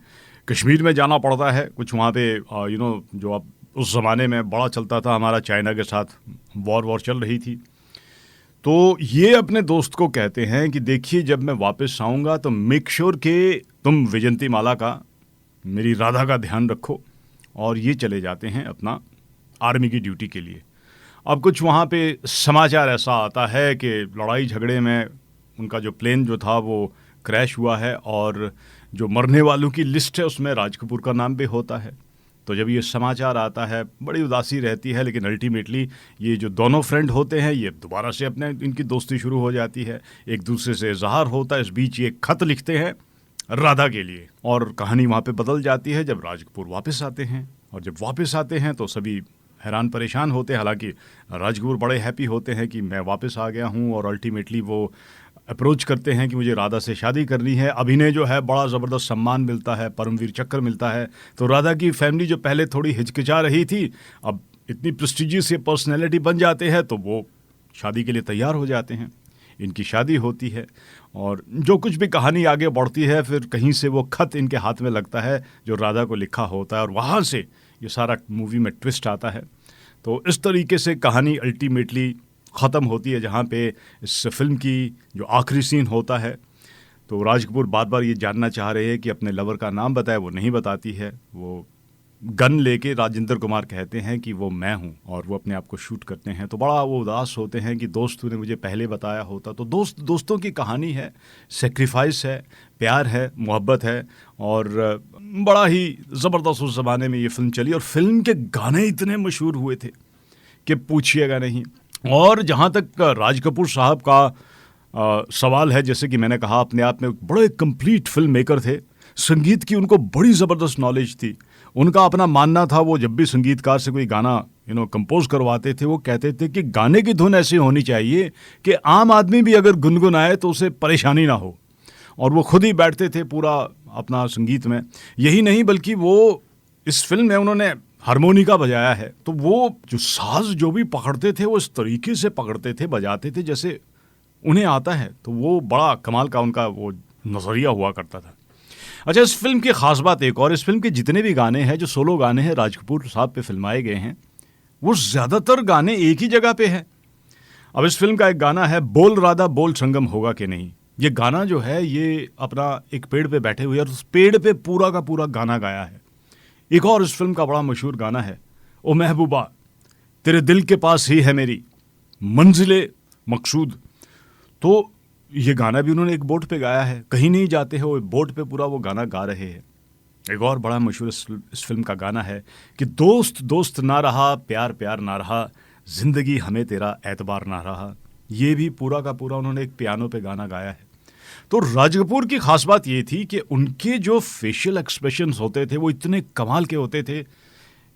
कश्मीर में जाना पड़ता है। कुछ वहाँ पे जो अब उस ज़माने में बड़ा चलता था, हमारा चाइना के साथ वॉर चल रही थी। तो ये अपने दोस्त को कहते हैं कि देखिए, जब मैं वापस आऊँगा तो मेक श्योर कि तुम वैजयंती माला का, मेरी राधा का ध्यान रखो। और ये चले जाते हैं अपना आर्मी की ड्यूटी के लिए। अब कुछ वहाँ पे समाचार ऐसा आता है कि लड़ाई झगड़े में उनका जो प्लेन जो था वो क्रैश हुआ है, और जो मरने वालों की लिस्ट है उसमें राज कपूर का नाम भी होता है। तो जब ये समाचार आता है बड़ी उदासी रहती है, लेकिन अल्टीमेटली ये जो दोनों फ्रेंड होते हैं ये दोबारा से अपने इनकी दोस्ती शुरू हो जाती है, एक दूसरे से इजहार होता है। इस बीच ये खत लिखते हैं राधा के लिए, और कहानी वहाँ पे बदल जाती है जब राज कपूर वापस आते हैं। और जब वापस आते हैं तो सभी हैरान परेशान होते हैं। हालांकि राज कपूर बड़े हैप्पी होते हैं कि मैं वापस आ गया हूँ, और अल्टीमेटली वो अप्रोच करते हैं कि मुझे राधा से शादी करनी है। अभिनय जो है बड़ा ज़बरदस्त सम्मान मिलता है, परमवीर चक्र मिलता है। तो राधा की फैमिली जो पहले थोड़ी हिचकिचा रही थी, अब इतनी प्रेस्टिजियस ये पर्सनैलिटी बन जाते हैं तो वो शादी के लिए तैयार हो जाते हैं। इनकी शादी होती है, और जो कुछ भी कहानी आगे बढ़ती है, फिर कहीं से वो खत इनके हाथ में लगता है जो राधा को लिखा होता है, और वहाँ से ये सारा मूवी में ट्विस्ट आता है। तो इस तरीके से कहानी अल्टीमेटली ख़त्म होती है, जहाँ पे इस फिल्म की जो आखिरी सीन होता है तो राज कपूर बार बार ये जानना चाह रहे हैं कि अपने लवर का नाम बताए, वो नहीं बताती है। वो गन लेके राजेंद्र कुमार कहते हैं कि वो मैं हूँ, और वो अपने आप को शूट करते हैं। तो बड़ा वो उदास होते हैं कि दोस्त ने मुझे पहले बताया होता। तो दोस्तों की कहानी है, सेक्रीफाइस है, प्यार है, मोहब्बत है, और बड़ा ही ज़बरदस्त उस ज़माने में ये फिल्म चली। और फिल्म के गाने इतने मशहूर हुए थे कि पूछिएगा नहीं। और जहाँ तक राज कपूर साहब का सवाल है, जैसे कि मैंने कहा, अपने आप में बड़े कंप्लीट फिल्म मेकर थे। संगीत की उनको बड़ी ज़बरदस्त नॉलेज थी। उनका अपना मानना था, वो जब भी संगीतकार से कोई गाना कंपोज करवाते थे, वो कहते थे कि गाने की धुन ऐसी होनी चाहिए कि आम आदमी भी अगर गुनगुनाए तो उसे परेशानी ना हो। और वो खुद ही बैठते थे पूरा अपना संगीत में। यही नहीं बल्कि वो इस फिल्म में उन्होंने हारमोनिका बजाया है। तो वो जो साज जो भी पकड़ते थे वो इस तरीके से पकड़ते थे, बजाते थे जैसे उन्हें आता है। तो वो बड़ा कमाल का उनका वो नज़रिया हुआ करता था। अच्छा, इस फिल्म की ख़ास बात एक और, इस फिल्म के जितने भी गाने हैं, जो सोलो गाने हैं राज कपूर साहब पे फिल्माए गए हैं, वो ज़्यादातर गाने एक ही जगह पे हैं। अब इस फिल्म का एक गाना है, बोल राधा बोल संगम होगा कि नहीं। ये गाना जो है ये अपना एक पेड़ पे बैठे हुए और उस पेड़ पे पूरा का पूरा गाना गाया है। एक और इस फिल्म का बड़ा मशहूर गाना है, ओ महबूबा तेरे दिल के पास ही है मेरी मंजिले मकसूद। तो ये गाना भी उन्होंने एक बोट पे गाया है, कहीं नहीं जाते हैं वो बोट पे पूरा वो गाना गा रहे हैं। एक और बड़ा मशहूर इस फिल्म का गाना है कि दोस्त दोस्त ना रहा, प्यार प्यार ना रहा, जिंदगी हमें तेरा एतबार ना रहा। ये भी पूरा का पूरा उन्होंने एक पियानो पे गाना गाया है। तो राज कपूर की खास बात ये थी कि उनके जो फेशियल एक्सप्रेशंस होते थे वो इतने कमाल के होते थे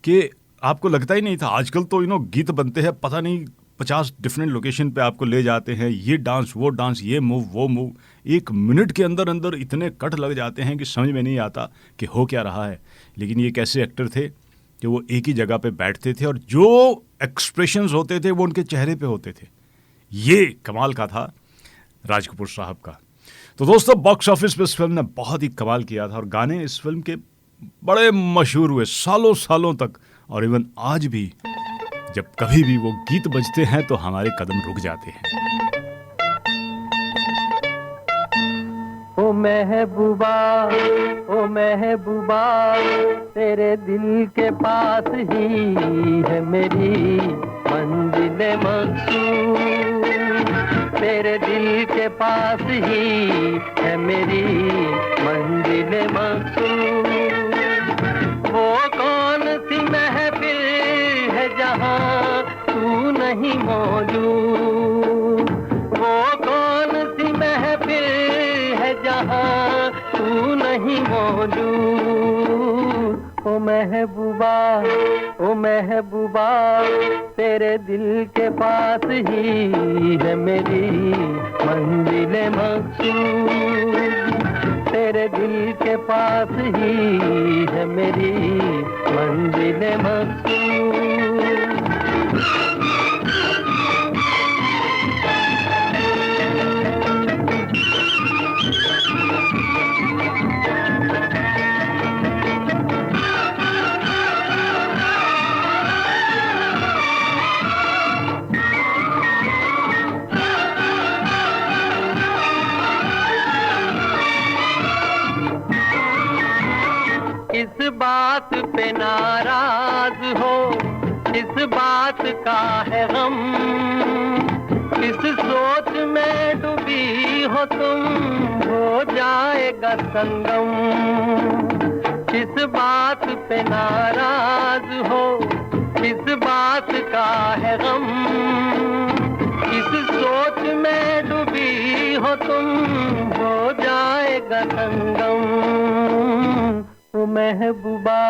कि आपको लगता ही नहीं था। आजकल तो गीत बनते हैं, पता नहीं 50 डिफरेंट लोकेशन पे आपको ले जाते हैं, ये डांस वो डांस, ये मूव वो मूव, 1 मिनट के अंदर अंदर इतने कट लग जाते हैं कि समझ में नहीं आता कि हो क्या रहा है। लेकिन ये कैसे एक्टर थे कि वो एक ही जगह पे बैठते थे और जो एक्सप्रेशंस होते थे वो उनके चेहरे पे होते थे। ये कमाल का था राज कपूर साहब का। तो दोस्तों, बॉक्स ऑफिस पे इस फिल्म ने बहुत ही कमाल किया था और गाने इस फिल्म के बड़े मशहूर हुए सालों सालों तक। और इवन आज भी जब कभी भी वो गीत बजते हैं तो हमारे कदम रुक जाते हैं। ओ महबूबा, ओ महबूबा, तेरे दिल के पास ही है मेरी मंजिल मकसूद। तेरे दिल के पास ही है मेरी मंजिल मकसूद। वो कौन सी महफिल है जहाँ तू नहीं मौजूद। वो कौन सी महफिल है जहाँ तू नहीं मौजूद। ओ महबूबा, ओ महबूबा, तेरे दिल के पास ही है मेरी मंजिल मकसूद। तेरे दिल के पास ही है मेरी मंजिल मकसूद। इस बात पे नाराज हो, इस बात का है गम, इस सोच में डूबी हो तुम, हो जाएगा संगम। इस बात पे नाराज हो, इस बात का है गम, इस सोच में डूबी हो तुम, हो जाएगा संगम। ओ महबूबा,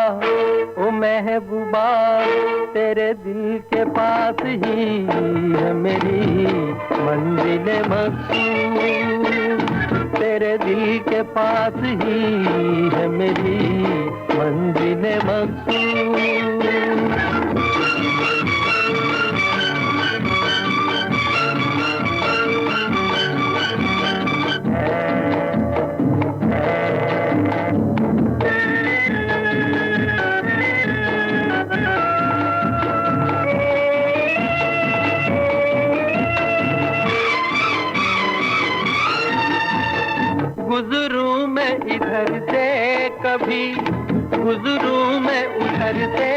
ओ महबूबा, तेरे दिल के पास ही है मेरी मंजिल मकसूद। तेरे दिल के पास ही है मेरी मंजिल मकसूद। गुजरूं मैं इधर से कभी, गुजरूं मैं उधर से,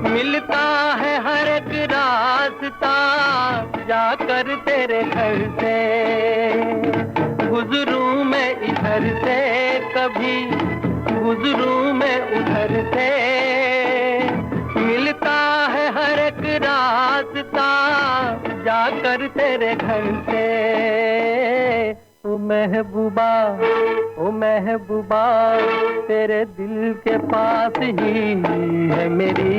मिलता है हर एक रास्ता जाकर तेरे घर से। गुजरूं मैं इधर से कभी, गुजरूं मैं उधर से, मिलता है हर एक रास्ता जाकर तेरे घर से। ओ महबूबा, ओ महबूबा, तेरे दिल के पास ही है मेरी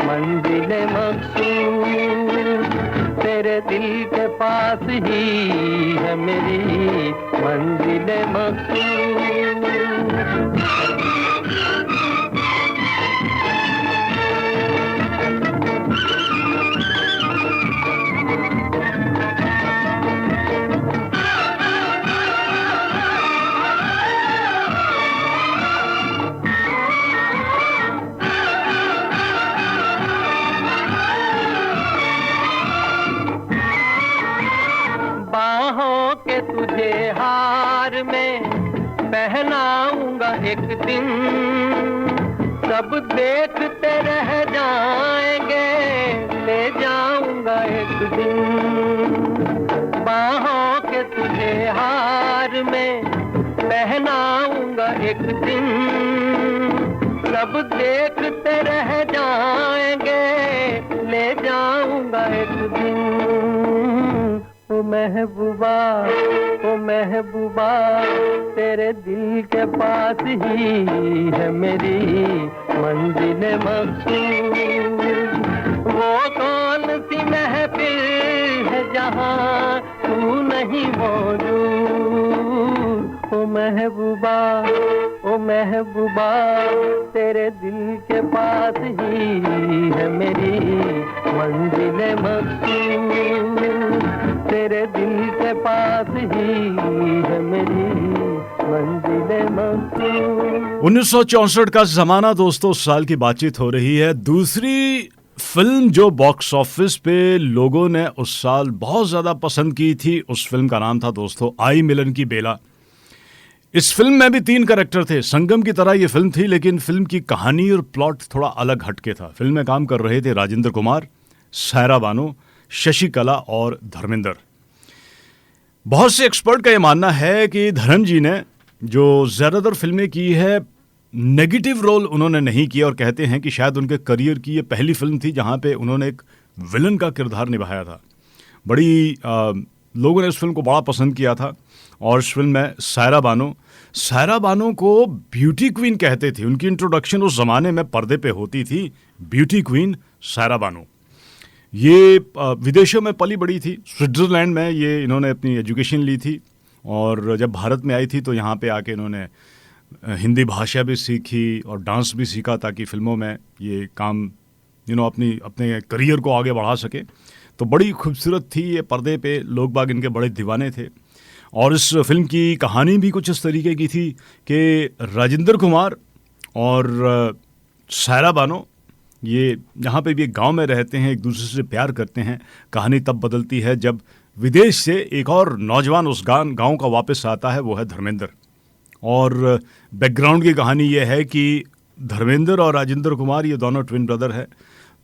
मंजिल मकसूद। तेरे दिल के पास ही है मेरी मंजिल मकसूद। बाहों के तुझे हार में पहनाऊंगा एक दिन, सब देखते रह जाएंगे ले जाऊंगा एक दिन। में पहनाऊंगा एक दिन, सब देखते रह जाएंगे, ले जाऊंगा एक दिन। ओ महबूबा, ओ महबूबा, तेरे दिल के पास ही है मेरी मंजिल मकसूद। वो कौन सी महफिल है जहाँ तू नहीं मौजूद। ओ महबूबा, ओ महबूबा, तेरे दिल के पास ही है मेरी मंजिल मकसूद। तेरे दिल के पास ही है मेरी मंजिल मकसूद। 1964 का जमाना दोस्तों, उस साल की बातचीत हो रही है। दूसरी फिल्म जो बॉक्स ऑफिस पे लोगों ने उस साल बहुत ज़्यादा पसंद की थी, उस फिल्म का नाम था दोस्तों आई मिलन की बेला। इस फिल्म में भी 3 कैरेक्टर थे। संगम की तरह ये फिल्म थी, लेकिन फिल्म की कहानी और प्लॉट थोड़ा अलग हटके था। फिल्म में काम कर रहे थे राजेंद्र कुमार, सायरा बानो, शशि कला और धर्मेंद्र। बहुत से एक्सपर्ट का ये मानना है कि धर्म जी ने जो ज़्यादातर फिल्में की है, नेगेटिव रोल उन्होंने नहीं किया, और कहते हैं कि शायद उनके करियर की ये पहली फिल्म थी जहाँ पे उन्होंने एक विलन का किरदार निभाया था। बड़ी लोगों ने इस फिल्म को बड़ा पसंद किया था। और इस फिल्म में सायरा बानो को ब्यूटी क्वीन कहते थे। उनकी इंट्रोडक्शन उस ज़माने में पर्दे पे होती थी, ब्यूटी क्वीन सायरा बानो। ये विदेशों में पली बड़ी थी। स्विट्ज़रलैंड में ये इन्होंने अपनी एजुकेशन ली थी, और जब भारत में आई थी तो यहाँ पे आके इन्होंने हिंदी भाषा भी सीखी और डांस भी सीखा, ताकि फिल्मों में ये काम अपने करियर को आगे बढ़ा सके। तो बड़ी खूबसूरत थी ये, पर्दे पे लोग बाग इनके बड़े दीवाने थे। और इस फिल्म की कहानी भी कुछ इस तरीके की थी कि राजेंद्र कुमार और सायरा बानो ये यहाँ पे भी एक गांव में रहते हैं, एक दूसरे से प्यार करते हैं। कहानी तब बदलती है जब विदेश से एक और नौजवान उस गांव का वापस आता है, वो है धर्मेंद्र। और बैकग्राउंड की कहानी ये है कि धर्मेंद्र और राजेंद्र कुमार ये दोनों ट्विन ब्रदर हैं।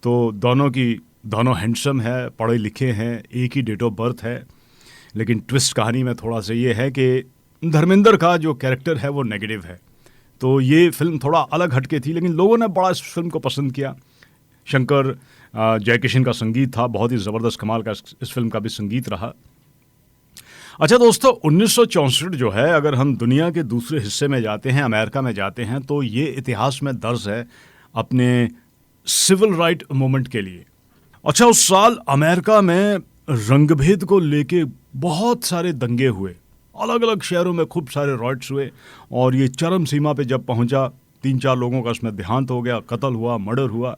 तो दोनों हैंडसम है, पढ़े लिखे हैं, एक ही डेट ऑफ बर्थ है। लेकिन ट्विस्ट कहानी में थोड़ा सा ये है कि धर्मेंद्र का जो कैरेक्टर है वो नेगेटिव है। तो ये फिल्म थोड़ा अलग हटके थी, लेकिन लोगों ने बड़ा इस फिल्म को पसंद किया। शंकर जयकिशन का संगीत था, बहुत ही ज़बरदस्त कमाल का इस फिल्म का भी संगीत रहा। अच्छा दोस्तों, 1964 जो है, अगर हम दुनिया के दूसरे हिस्से में जाते हैं, अमेरिका में जाते हैं, तो ये इतिहास में दर्ज है अपने सिविल राइट मूवमेंट के लिए। अच्छा, उस साल अमेरिका में रंगभेद को लेके बहुत सारे दंगे हुए, अलग अलग शहरों में खूब सारे राइट्स हुए, और ये चरम सीमा पे जब पहुंचा, 3-4 लोगों का इसमें देहांत हो गया, कत्ल हुआ, मर्डर हुआ।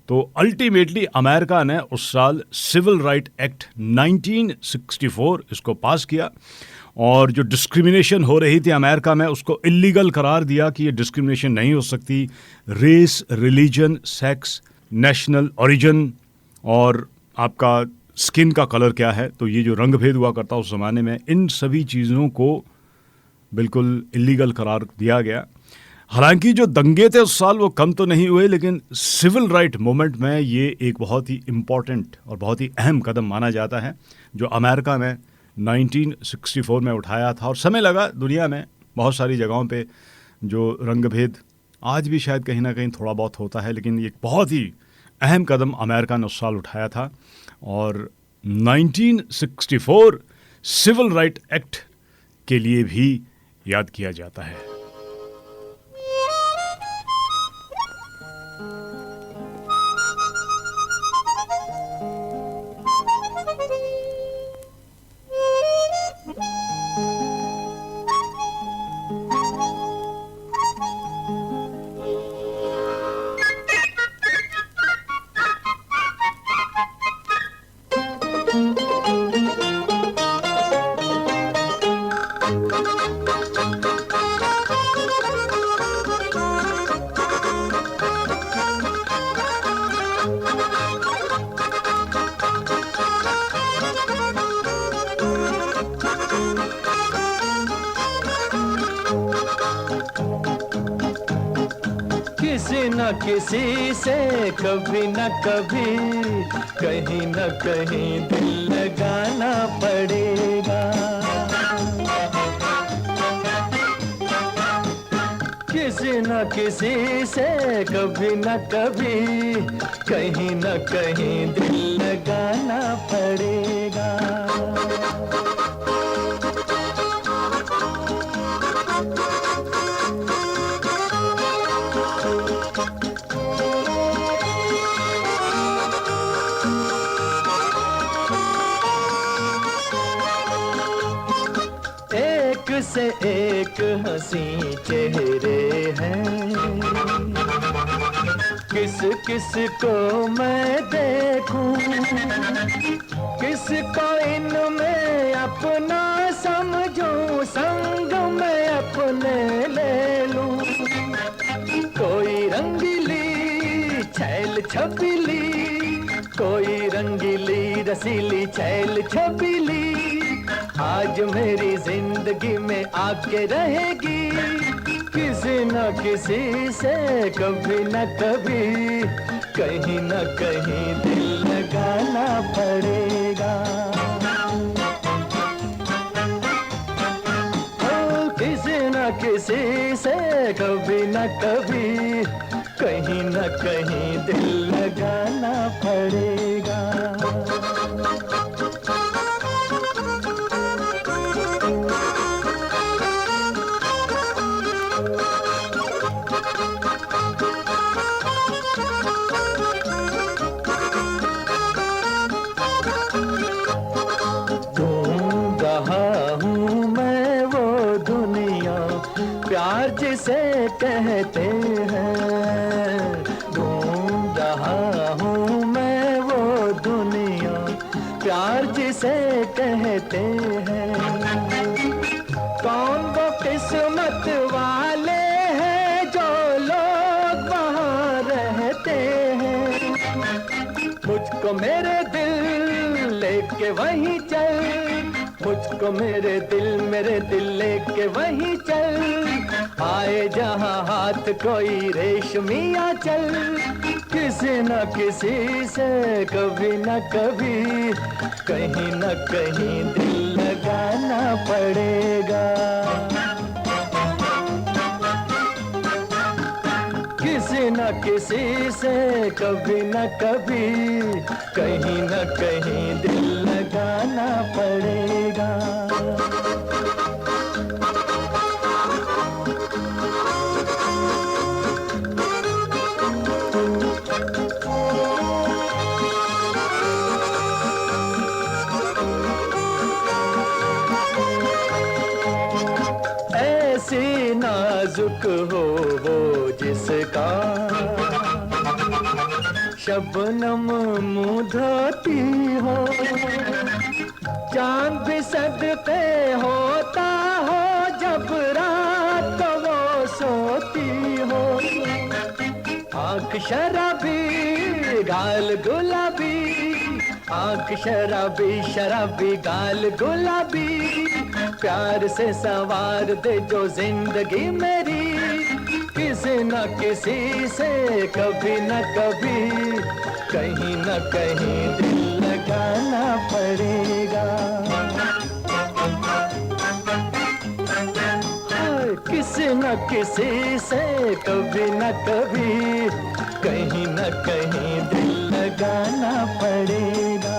तो अल्टीमेटली अमेरिका ने उस साल सिविल राइट एक्ट 1964 इसको पास किया, और जो डिस्क्रिमिनेशन हो रही थी अमेरिका में उसको इलीगल करार दिया कि ये डिस्क्रिमिनेशन नहीं हो सकती। Race, religion, sex, national origin और आपका स्किन का कलर क्या है, तो ये जो रंग भेद हुआ करता उस ज़माने में, इन सभी चीज़ों को बिल्कुल इलीगल करार दिया गया। हालांकि जो दंगे थे उस साल वो कम तो नहीं हुए, लेकिन सिविल राइट मूवमेंट में ये एक बहुत ही इम्पॉर्टेंट और बहुत ही अहम कदम माना जाता है जो अमेरिका में 1964 में उठाया था। और समय लगा दुनिया में बहुत सारी जगहों पे जो रंग भेद आज भी शायद कहीं ना कहीं थोड़ा बहुत होता है, लेकिन ये एक बहुत ही अहम कदम अमेरिका ने उस साल उठाया था। और 1964 सिविल राइट एक्ट के लिए भी याद किया जाता है। किसी न किसी से कभी न कभी कहीं न कहीं दिल लगाना पड़ेगा। किसी न किसी से कभी न कभी कहीं न कहीं दिल लगाना पड़ेगा। एक से एक हंसी चेहरे हैं, किस किस को मैं देखूं, किसको इनमें अपना समझूं, संग में अपने ले लूं। कोई रंगीली छैल छबीली, कोई रंगीली रसीली छैल छबीली आज मेरी जिंदगी में आके रहेगी। किसी न किसी से कभी न कभी कहीं न कहीं दिल लगाना पड़ेगा। ओ, किसी न किसी से कभी न कभी कहीं न कहीं दिल लगाना पड़ेगा। प्यार जिसे कहते हैं, ढूंढ रहा हूँ मैं वो दुनिया, प्यार जिसे कहते हैं। कौन वो किस्मत वाले हैं जो लोग वहाँ रहते हैं। मुझको मेरे दिल लेके वहीं चल, मुझको मेरे दिल लेके वहीं चल। आए जहाँ हाथ कोई रेशमिया चल, किसी न किसी से कभी न कभी कहीं न कहीं दिल लगाना पड़ेगा। किसी न किसी से कभी न कभी कहीं न कहीं दिल लगाना पड़ेगा। ऐसी नाजुक हो वो जिसका शबनम मुँह धोती हो, चांद भी सदके होता हो जब रात को वो सोती हो। आँख शराबी गाल गुलाबी, आँख शराबी शराबी गाल गुलाबी, प्यार से संवार दे जो जिंदगी मेरी। किसी न किसी से कभी न कभी कहीं न कहीं दिल लगाना पड़ेगा। किसी न किसी से कभी न कभी कहीं न कहीं दिल लगाना पड़ेगा।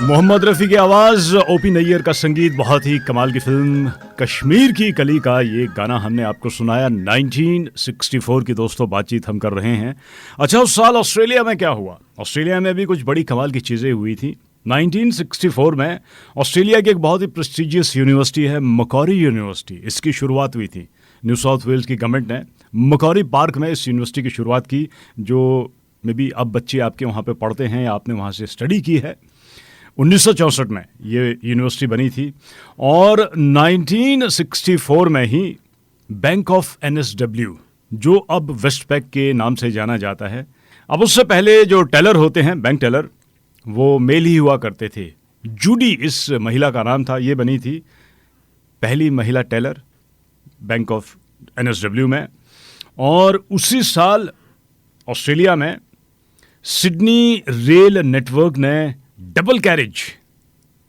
मोहम्मद रफ़ी की आवाज़, ओपी नैयर का संगीत, बहुत ही कमाल की फिल्म कश्मीर की कली का ये गाना हमने आपको सुनाया। 1964 की दोस्तों बातचीत हम कर रहे हैं। अच्छा, उस साल ऑस्ट्रेलिया में क्या हुआ? ऑस्ट्रेलिया में भी कुछ बड़ी कमाल की चीज़ें हुई थी। 1964 में ऑस्ट्रेलिया की एक बहुत ही प्रेस्टिजियस यूनिवर्सिटी है मकॉरी यूनिवर्सिटी, इसकी शुरुआत हुई थी। न्यू साउथ वेल्स की गवर्नमेंट ने मकॉरी पार्क में इस यूनिवर्सिटी की शुरुआत की, जो मे बी अब बच्चे आपके वहाँ पे पढ़ते हैं या आपने वहाँ से स्टडी की है। 1964 में ये यूनिवर्सिटी बनी थी और 1964 में ही बैंक ऑफ NSW, जो अब वेस्ट पैक के नाम से जाना जाता है, अब उससे पहले जो टेलर होते हैं, बैंक टेलर, वो मेल ही हुआ करते थे। जूडी इस महिला का नाम था। ये बनी थी पहली महिला टेलर बैंक ऑफ NSW में। और उसी साल ऑस्ट्रेलिया में सिडनी रेल नेटवर्क ने डबल कैरेज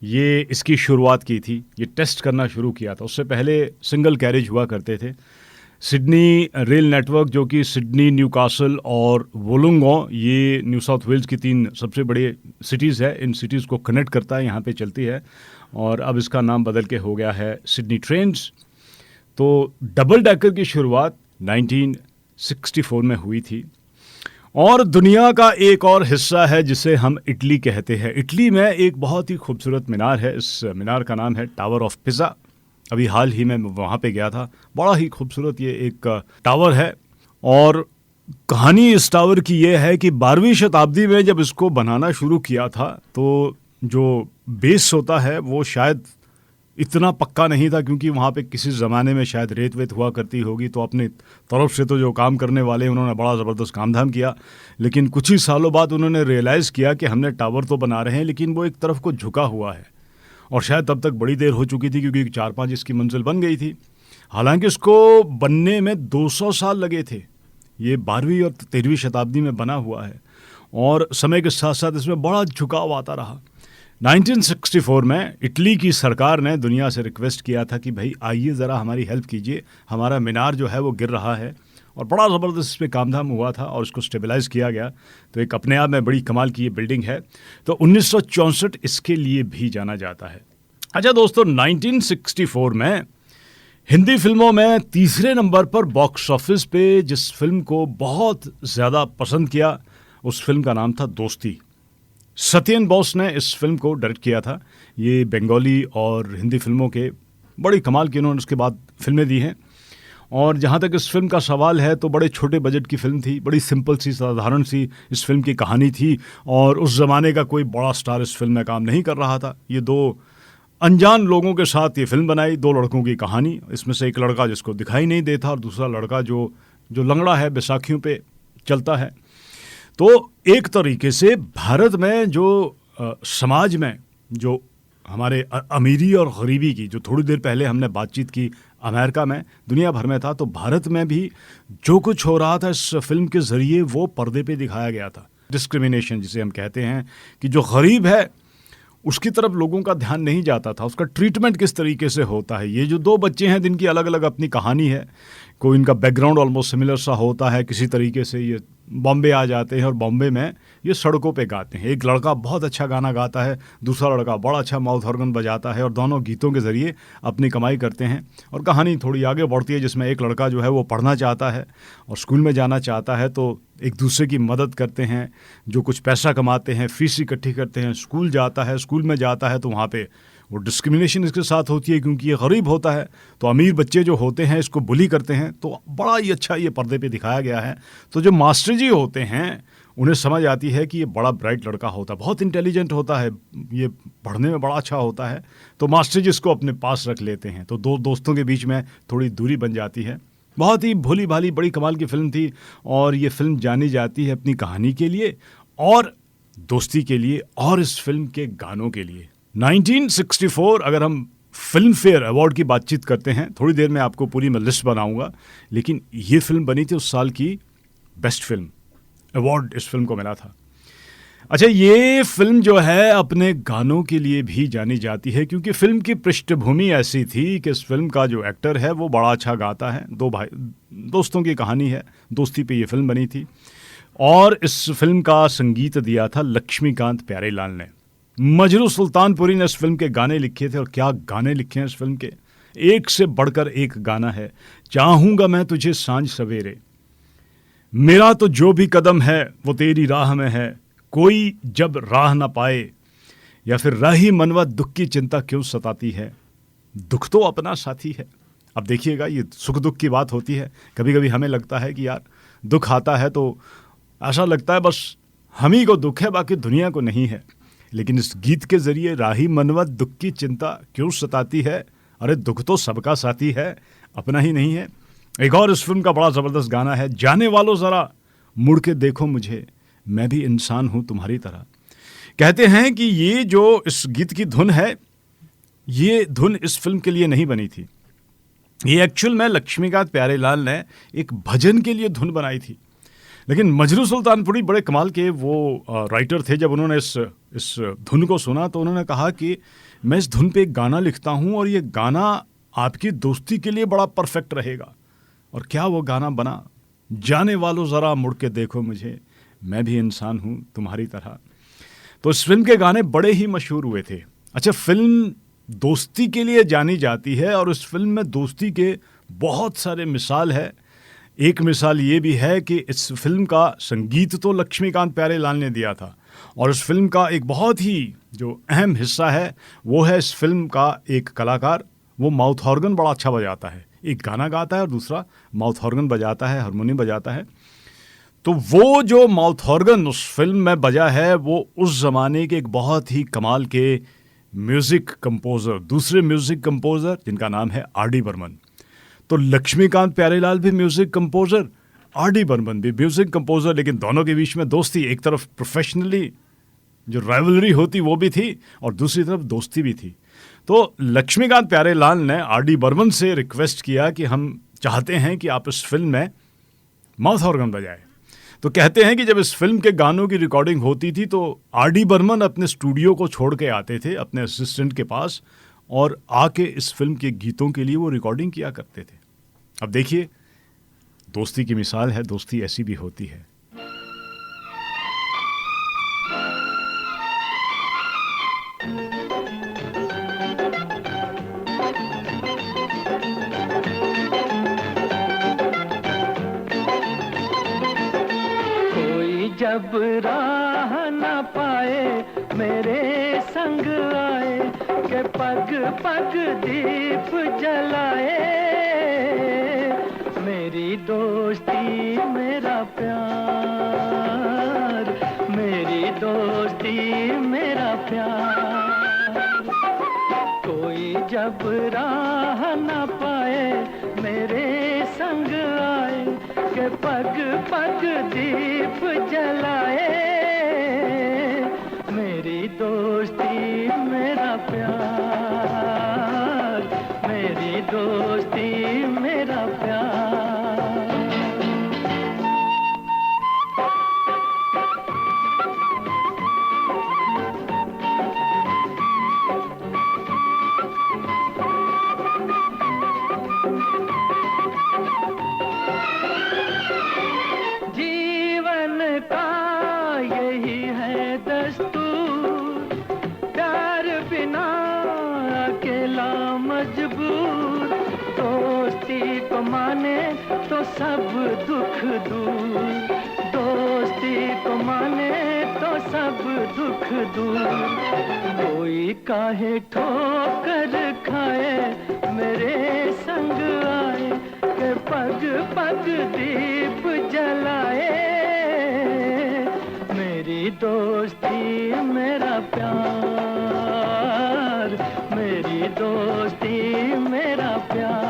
ये इसकी शुरुआत की थी, ये टेस्ट करना शुरू किया था। उससे पहले सिंगल कैरेज हुआ करते थे। सिडनी रेल नेटवर्क, जो कि सिडनी, न्यूकासल और वोलुंगों, ये न्यू साउथ वेल्स की 3 सबसे बड़े सिटीज़ है, इन सिटीज़ को कनेक्ट करता है, यहाँ पे चलती है। और अब इसका नाम बदल के हो गया है सिडनी ट्रेन्स। तो डबल डेकर की शुरुआत 1964 में हुई थी। और दुनिया का एक और हिस्सा है जिसे हम इटली कहते हैं। इटली में एक बहुत ही खूबसूरत मीनार है, इस मीनार का नाम है टावर ऑफ पिज़ा। अभी हाल ही में वहाँ पे गया था, बड़ा ही खूबसूरत ये एक टावर है। और कहानी इस टावर की ये है कि 12वीं शताब्दी में जब इसको बनाना शुरू किया था तो जो बेस होता है वो शायद इतना पक्का नहीं था, क्योंकि वहाँ पे किसी ज़माने में शायद रेत वेत हुआ करती होगी, तो अपनी तरफ से तो जो काम करने वाले उन्होंने बड़ा ज़बरदस्त काम धाम किया। लेकिन कुछ ही सालों बाद उन्होंने रियलाइज़ किया कि हमने टावर तो बना रहे हैं लेकिन वो एक तरफ को झुका हुआ है, और शायद तब तक बड़ी देर हो चुकी थी क्योंकि 4-5 इसकी मंजिल बन गई थी। हालांकि इसको बनने में 200 साल लगे थे। ये 12वीं और 13वीं शताब्दी में बना हुआ है और समय के साथ साथ इसमें बड़ा झुकाव आता रहा। 1964 में इटली की सरकार ने दुनिया से रिक्वेस्ट किया था कि भाई आइए ज़रा हमारी हेल्प कीजिए, हमारा मीनार जो है वो गिर रहा है। और बड़ा ज़बरदस्त इस पर काम धाम हुआ था और इसको स्टेबलाइज़ किया गया। तो एक अपने आप में बड़ी कमाल की ये बिल्डिंग है। तो 1964 इसके लिए भी जाना जाता है। अच्छा दोस्तों, 1964 में हिंदी फिल्मों में तीसरे नंबर पर बॉक्स ऑफिस पे जिस फिल्म को बहुत ज़्यादा पसंद किया, उस फिल्म का नाम था दोस्ती। सत्येन बोस ने इस फिल्म को डायरेक्ट किया था। ये बंगाली और हिंदी फिल्मों के बड़ी कमाल की इन्होंने उसके बाद फिल्में दी हैं। और जहाँ तक इस फिल्म का सवाल है तो बड़े छोटे बजट की फिल्म थी, बड़ी सिंपल सी साधारण सी इस फिल्म की कहानी थी। और उस ज़माने का कोई बड़ा स्टार इस फिल्म में काम नहीं कर रहा था। ये 2 अनजान लोगों के साथ ये फिल्म बनाई, 2 लड़कों की कहानी। इसमें से एक लड़का जिसको दिखाई नहीं देता और दूसरा लड़का जो लंगड़ा है, बैसाखियों पे चलता है। तो एक तरीके से भारत में जो समाज में जो हमारे अमीरी और गरीबी की, जो थोड़ी देर पहले हमने बातचीत की, अमेरिका में, दुनिया भर में था, तो भारत में भी जो कुछ हो रहा था इस फिल्म के ज़रिए वो पर्दे पे दिखाया गया था। डिस्क्रिमिनेशन जिसे हम कहते हैं, कि जो गरीब है उसकी तरफ लोगों का ध्यान नहीं जाता था, उसका ट्रीटमेंट किस तरीके से होता है। ये जो 2 बच्चे हैं जिनकी अलग अलग अपनी कहानी है, कोई इनका बैकग्राउंड ऑलमोस्ट सिमिलर सा होता है, किसी तरीके से ये बॉम्बे आ जाते हैं और बॉम्बे में ये सड़कों पे गाते हैं। एक लड़का बहुत अच्छा गाना गाता है, दूसरा लड़का बड़ा अच्छा माउथ ऑर्गन बजाता है, और दोनों गीतों के ज़रिए अपनी कमाई करते हैं। और कहानी थोड़ी आगे बढ़ती है जिसमें एक लड़का जो है वो पढ़ना चाहता है और स्कूल में जाना चाहता है, तो एक दूसरे की मदद करते हैं, जो कुछ पैसा कमाते हैं, फीस इकट्ठी करते हैं, स्कूल जाता है, स्कूल में जाता है तो वहाँ पे वो डिस्क्रिमिनेशन इसके साथ होती है क्योंकि ये गरीब होता है, तो अमीर बच्चे जो होते हैं इसको बुली करते हैं। तो बड़ा ही अच्छा ये पर्दे पे दिखाया गया है। तो जो मास्टर जी होते हैं उन्हें समझ आती है कि ये बड़ा ब्राइट लड़का होता है, बहुत इंटेलिजेंट होता है, ये पढ़ने में बड़ा अच्छा होता है, तो मास्टर जी इसको अपने पास रख लेते हैं। तो 2 दोस्तों के बीच में थोड़ी दूरी बन जाती है। बहुत ही भोली भाली बड़ी कमाल की फिल्म थी और ये फिल्म जानी जाती है अपनी कहानी के लिए और दोस्ती के लिए और इस फिल्म के गानों के लिए। 1964 अगर हम फिल्म फेयर अवार्ड की बातचीत करते हैं, थोड़ी देर में आपको पूरी मैं लिस्ट बनाऊंगा, लेकिन ये फिल्म बनी थी उस साल की बेस्ट फिल्म, अवार्ड इस फिल्म को मिला था। अच्छा, ये फिल्म जो है अपने गानों के लिए भी जानी जाती है क्योंकि फिल्म की पृष्ठभूमि ऐसी थी कि इस फिल्म का जो एक्टर है वो बड़ा अच्छा गाता है। 2 भाई दोस्तों की कहानी है, दोस्ती पे ये फिल्म बनी थी और इस फिल्म का संगीत दिया था लक्ष्मीकांत प्यारेलाल ने। मजरू सुल्तानपुरी ने इस फिल्म के गाने लिखे थे और क्या गाने लिखे हैं इस फिल्म के, एक से बढ़कर एक गाना है। चाहूँगा मैं तुझे सांझ सवेरे, मेरा तो जो भी कदम है वो तेरी राह में है, कोई जब राह ना पाए, या फिर राही मनवा दुख की चिंता क्यों सताती है, दुख तो अपना साथी है। अब देखिएगा, ये सुख दुख की बात होती है। कभी कभी हमें लगता है कि यार दुख आता है तो ऐसा लगता है बस हम ही को दुख है, बाकी दुनिया को नहीं है। लेकिन इस गीत के जरिए राही मनवा दुख की चिंता क्यों सताती है, अरे दुख तो सबका साथी है, अपना ही नहीं है। एक और इस फिल्म का बड़ा ज़बरदस्त गाना है, जाने वालों ज़रा मुड़ के देखो मुझे, मैं भी इंसान हूँ तुम्हारी तरह। कहते हैं कि ये जो इस गीत की धुन है, ये धुन इस फिल्म के लिए नहीं बनी थी। ये एक्चुअल में लक्ष्मीकांत प्यारेलाल ने एक भजन के लिए धुन बनाई थी। लेकिन मजरू सुल्तानपुरी बड़े कमाल के वो राइटर थे। जब उन्होंने इस धुन को सुना तो उन्होंने कहा कि मैं इस धुन पे एक गाना लिखता हूँ और ये गाना आपकी दोस्ती के लिए बड़ा परफेक्ट रहेगा। और क्या वो गाना बना, जाने वालों ज़रा मुड़ के देखो मुझे, मैं भी इंसान हूँ तुम्हारी तरह। तो इस फिल्म के गाने बड़े ही मशहूर हुए थे। अच्छा, फिल्म दोस्ती के लिए जानी जाती है और इस फिल्म में दोस्ती के बहुत सारे मिसाल है। एक मिसाल ये भी है कि इस फिल्म का संगीत तो लक्ष्मीकांत प्यारेलाल ने दिया था और इस फिल्म का एक बहुत ही जो अहम हिस्सा है वो है इस फिल्म का एक कलाकार, वो माउथ ऑर्गन बड़ा अच्छा बजाता है। एक गाना गाता है और दूसरा माउथ ऑर्गन बजाता है, हारमोनियम बजाता है। तो वो जो माउथ ऑर्गन उस फिल्म में बजा है वो उस ज़माने के एक बहुत ही कमाल के म्यूज़िक कंपोज़र, दूसरे म्यूज़िक कंपोज़र जिनका नाम है आर.डी. बर्मन। तो लक्ष्मीकांत प्यारेलाल भी म्यूज़िक कंपोज़र, आर.डी. बर्मन भी म्यूज़िक कंपोज़र, लेकिन दोनों के बीच में दोस्ती, एक तरफ प्रोफेशनली जो राइवलरी होती वो भी थी और दूसरी तरफ दोस्ती भी थी। तो लक्ष्मीकांत प्यारेलाल ने आर.डी. बर्मन से रिक्वेस्ट किया कि हम चाहते हैं कि आप इस फिल्म में माउथ ऑर्गन बजाए। तो कहते हैं कि जब इस फिल्म के गानों की रिकॉर्डिंग होती थी तो आर.डी. बर्मन अपने स्टूडियो को छोड़ के आते थे अपने असिस्टेंट के पास और आके इस फिल्म के गीतों के लिए वो रिकॉर्डिंग किया करते थे। अब देखिए, दोस्ती की मिसाल है, दोस्ती ऐसी भी होती है। जब राह न पाए मेरे संग आए के पग पग दीप जलाए, मेरी दोस्ती मेरा प्यार, मेरी दोस्ती मेरा प्यार। कोई जब राह न पाए मेरे संग आए के पग पग दीप जलाए, मेरी दोस्ती मेरा प्यार, मेरी दोस्ती मेरा प्यार। माने तो सब दुख दूर, दोस्ती को माने तो सब दुख दूर। कोई काहे ठोकर खाए मेरे संग आए के पग पग दीप जलाए, मेरी दोस्ती मेरा प्यार, मेरी दोस्ती मेरा प्यार।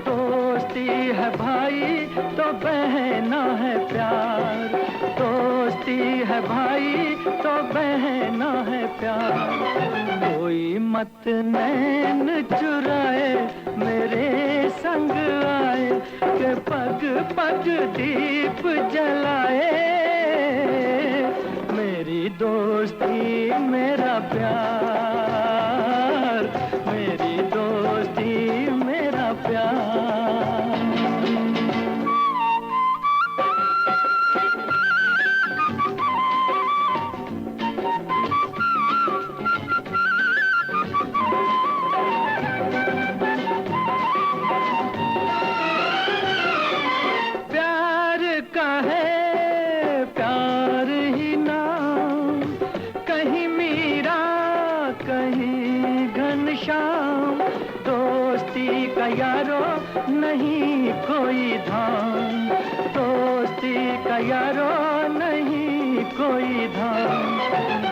दोस्ती है भाई तो बहना है प्यार, दोस्ती है भाई तो बहना है प्यार। कोई मत नैन चुराए मेरे संग आए के पग पग दीप जलाए, मेरी दोस्ती मेरा प्यार, मेरी दोस्ती मेरा प्यार। प्यार का है प्यार ही नाम, कहीं मीरा कहीं घनश्याम, दोस्ती का यारो नहीं कोई धाम, दोस्ती का यारो नहीं कोई धाम।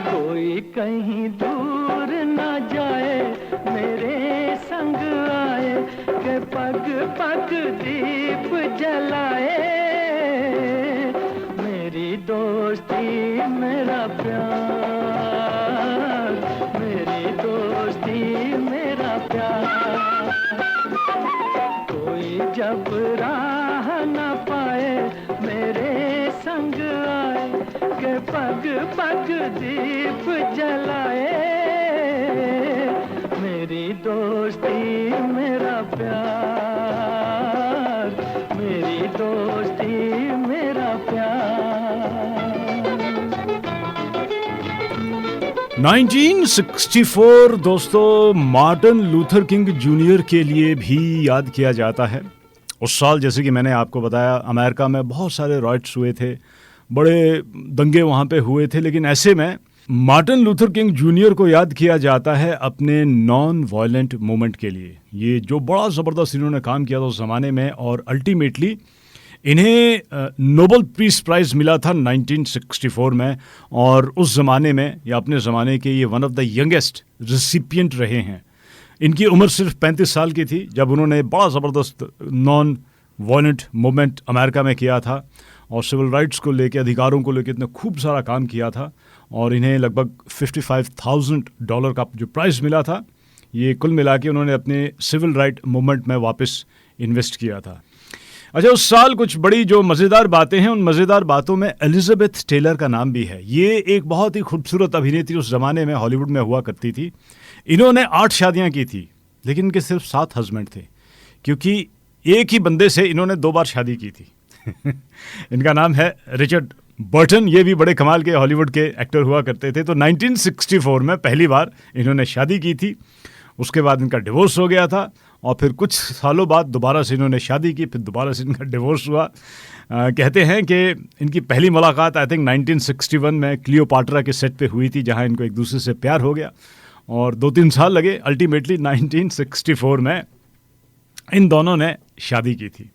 कोई कहीं दूर पग दीप जलाए, मेरी दोस्ती मेरा प्यार, मेरी दोस्ती मेरा प्यार। कोई जब राह न पाए मेरे संग आए, के पग पग दीप जलाए, मेरी दोस्ती मेरा प्यार, मेरी दोस्ती मेरा प्यार। 1964 दोस्तों मार्टिन लूथर किंग जूनियर के लिए भी याद किया जाता है। उस साल जैसे कि मैंने आपको बताया अमेरिका में बहुत सारे राइट्स हुए थे, बड़े दंगे वहाँ पे हुए थे, लेकिन ऐसे में मार्टिन लूथर किंग जूनियर को याद किया जाता है अपने नॉन वायलेंट मूवमेंट के लिए। ये जो बड़ा ज़बरदस्त इन्होंने काम किया था उस ज़माने में, और अल्टीमेटली इन्हें नोबेल पीस प्राइज़ मिला था 1964 में, और उस ज़माने में या अपने ज़माने के ये one of the youngest recipient रहे हैं। इनकी उम्र सिर्फ 35 साल की थी जब उन्होंने बड़ा ज़बरदस्त नॉन वायलेंट मूवमेंट अमेरिका में किया था, और सिविल राइट्स को लेके, अधिकारों को लेके इतना खूब सारा काम किया था, और इन्हें लगभग $55,000 का जो प्राइज़ मिला था, ये कुल मिला के उन्होंने अपने सिविल राइट मूवमेंट में वापस इन्वेस्ट किया था। अच्छा, उस साल कुछ बड़ी जो मज़ेदार बातें हैं, उन मज़ेदार बातों में एलिजाबेथ टेलर का नाम भी है। ये एक बहुत ही खूबसूरत अभिनेत्री उस ज़माने में हॉलीवुड में हुआ करती थी। इन्होंने 8 शादियाँ की थी, लेकिन इनके सिर्फ 7 हस्बैंड थे, क्योंकि एक ही बंदे से इन्होंने 2 बार शादी की थी। इनका नाम है रिचर्ड बर्टन। ये भी बड़े कमाल के हॉलीवुड के एक्टर हुआ करते थे। तो 1964 में पहली बार इन्होंने शादी की थी, उसके बाद इनका डिवोर्स हो गया था, और फिर कुछ सालों बाद दोबारा से इन्होंने शादी की, फिर दोबारा से इनका डिवोर्स हुआ। कहते हैं कि इनकी पहली मुलाकात आई थिंक 1961 में क्लियोपाट्रा के सेट पे हुई थी, जहां इनको एक दूसरे से प्यार हो गया, और 2-3 साल लगे, अल्टीमेटली 1964 में इन दोनों ने शादी की थी।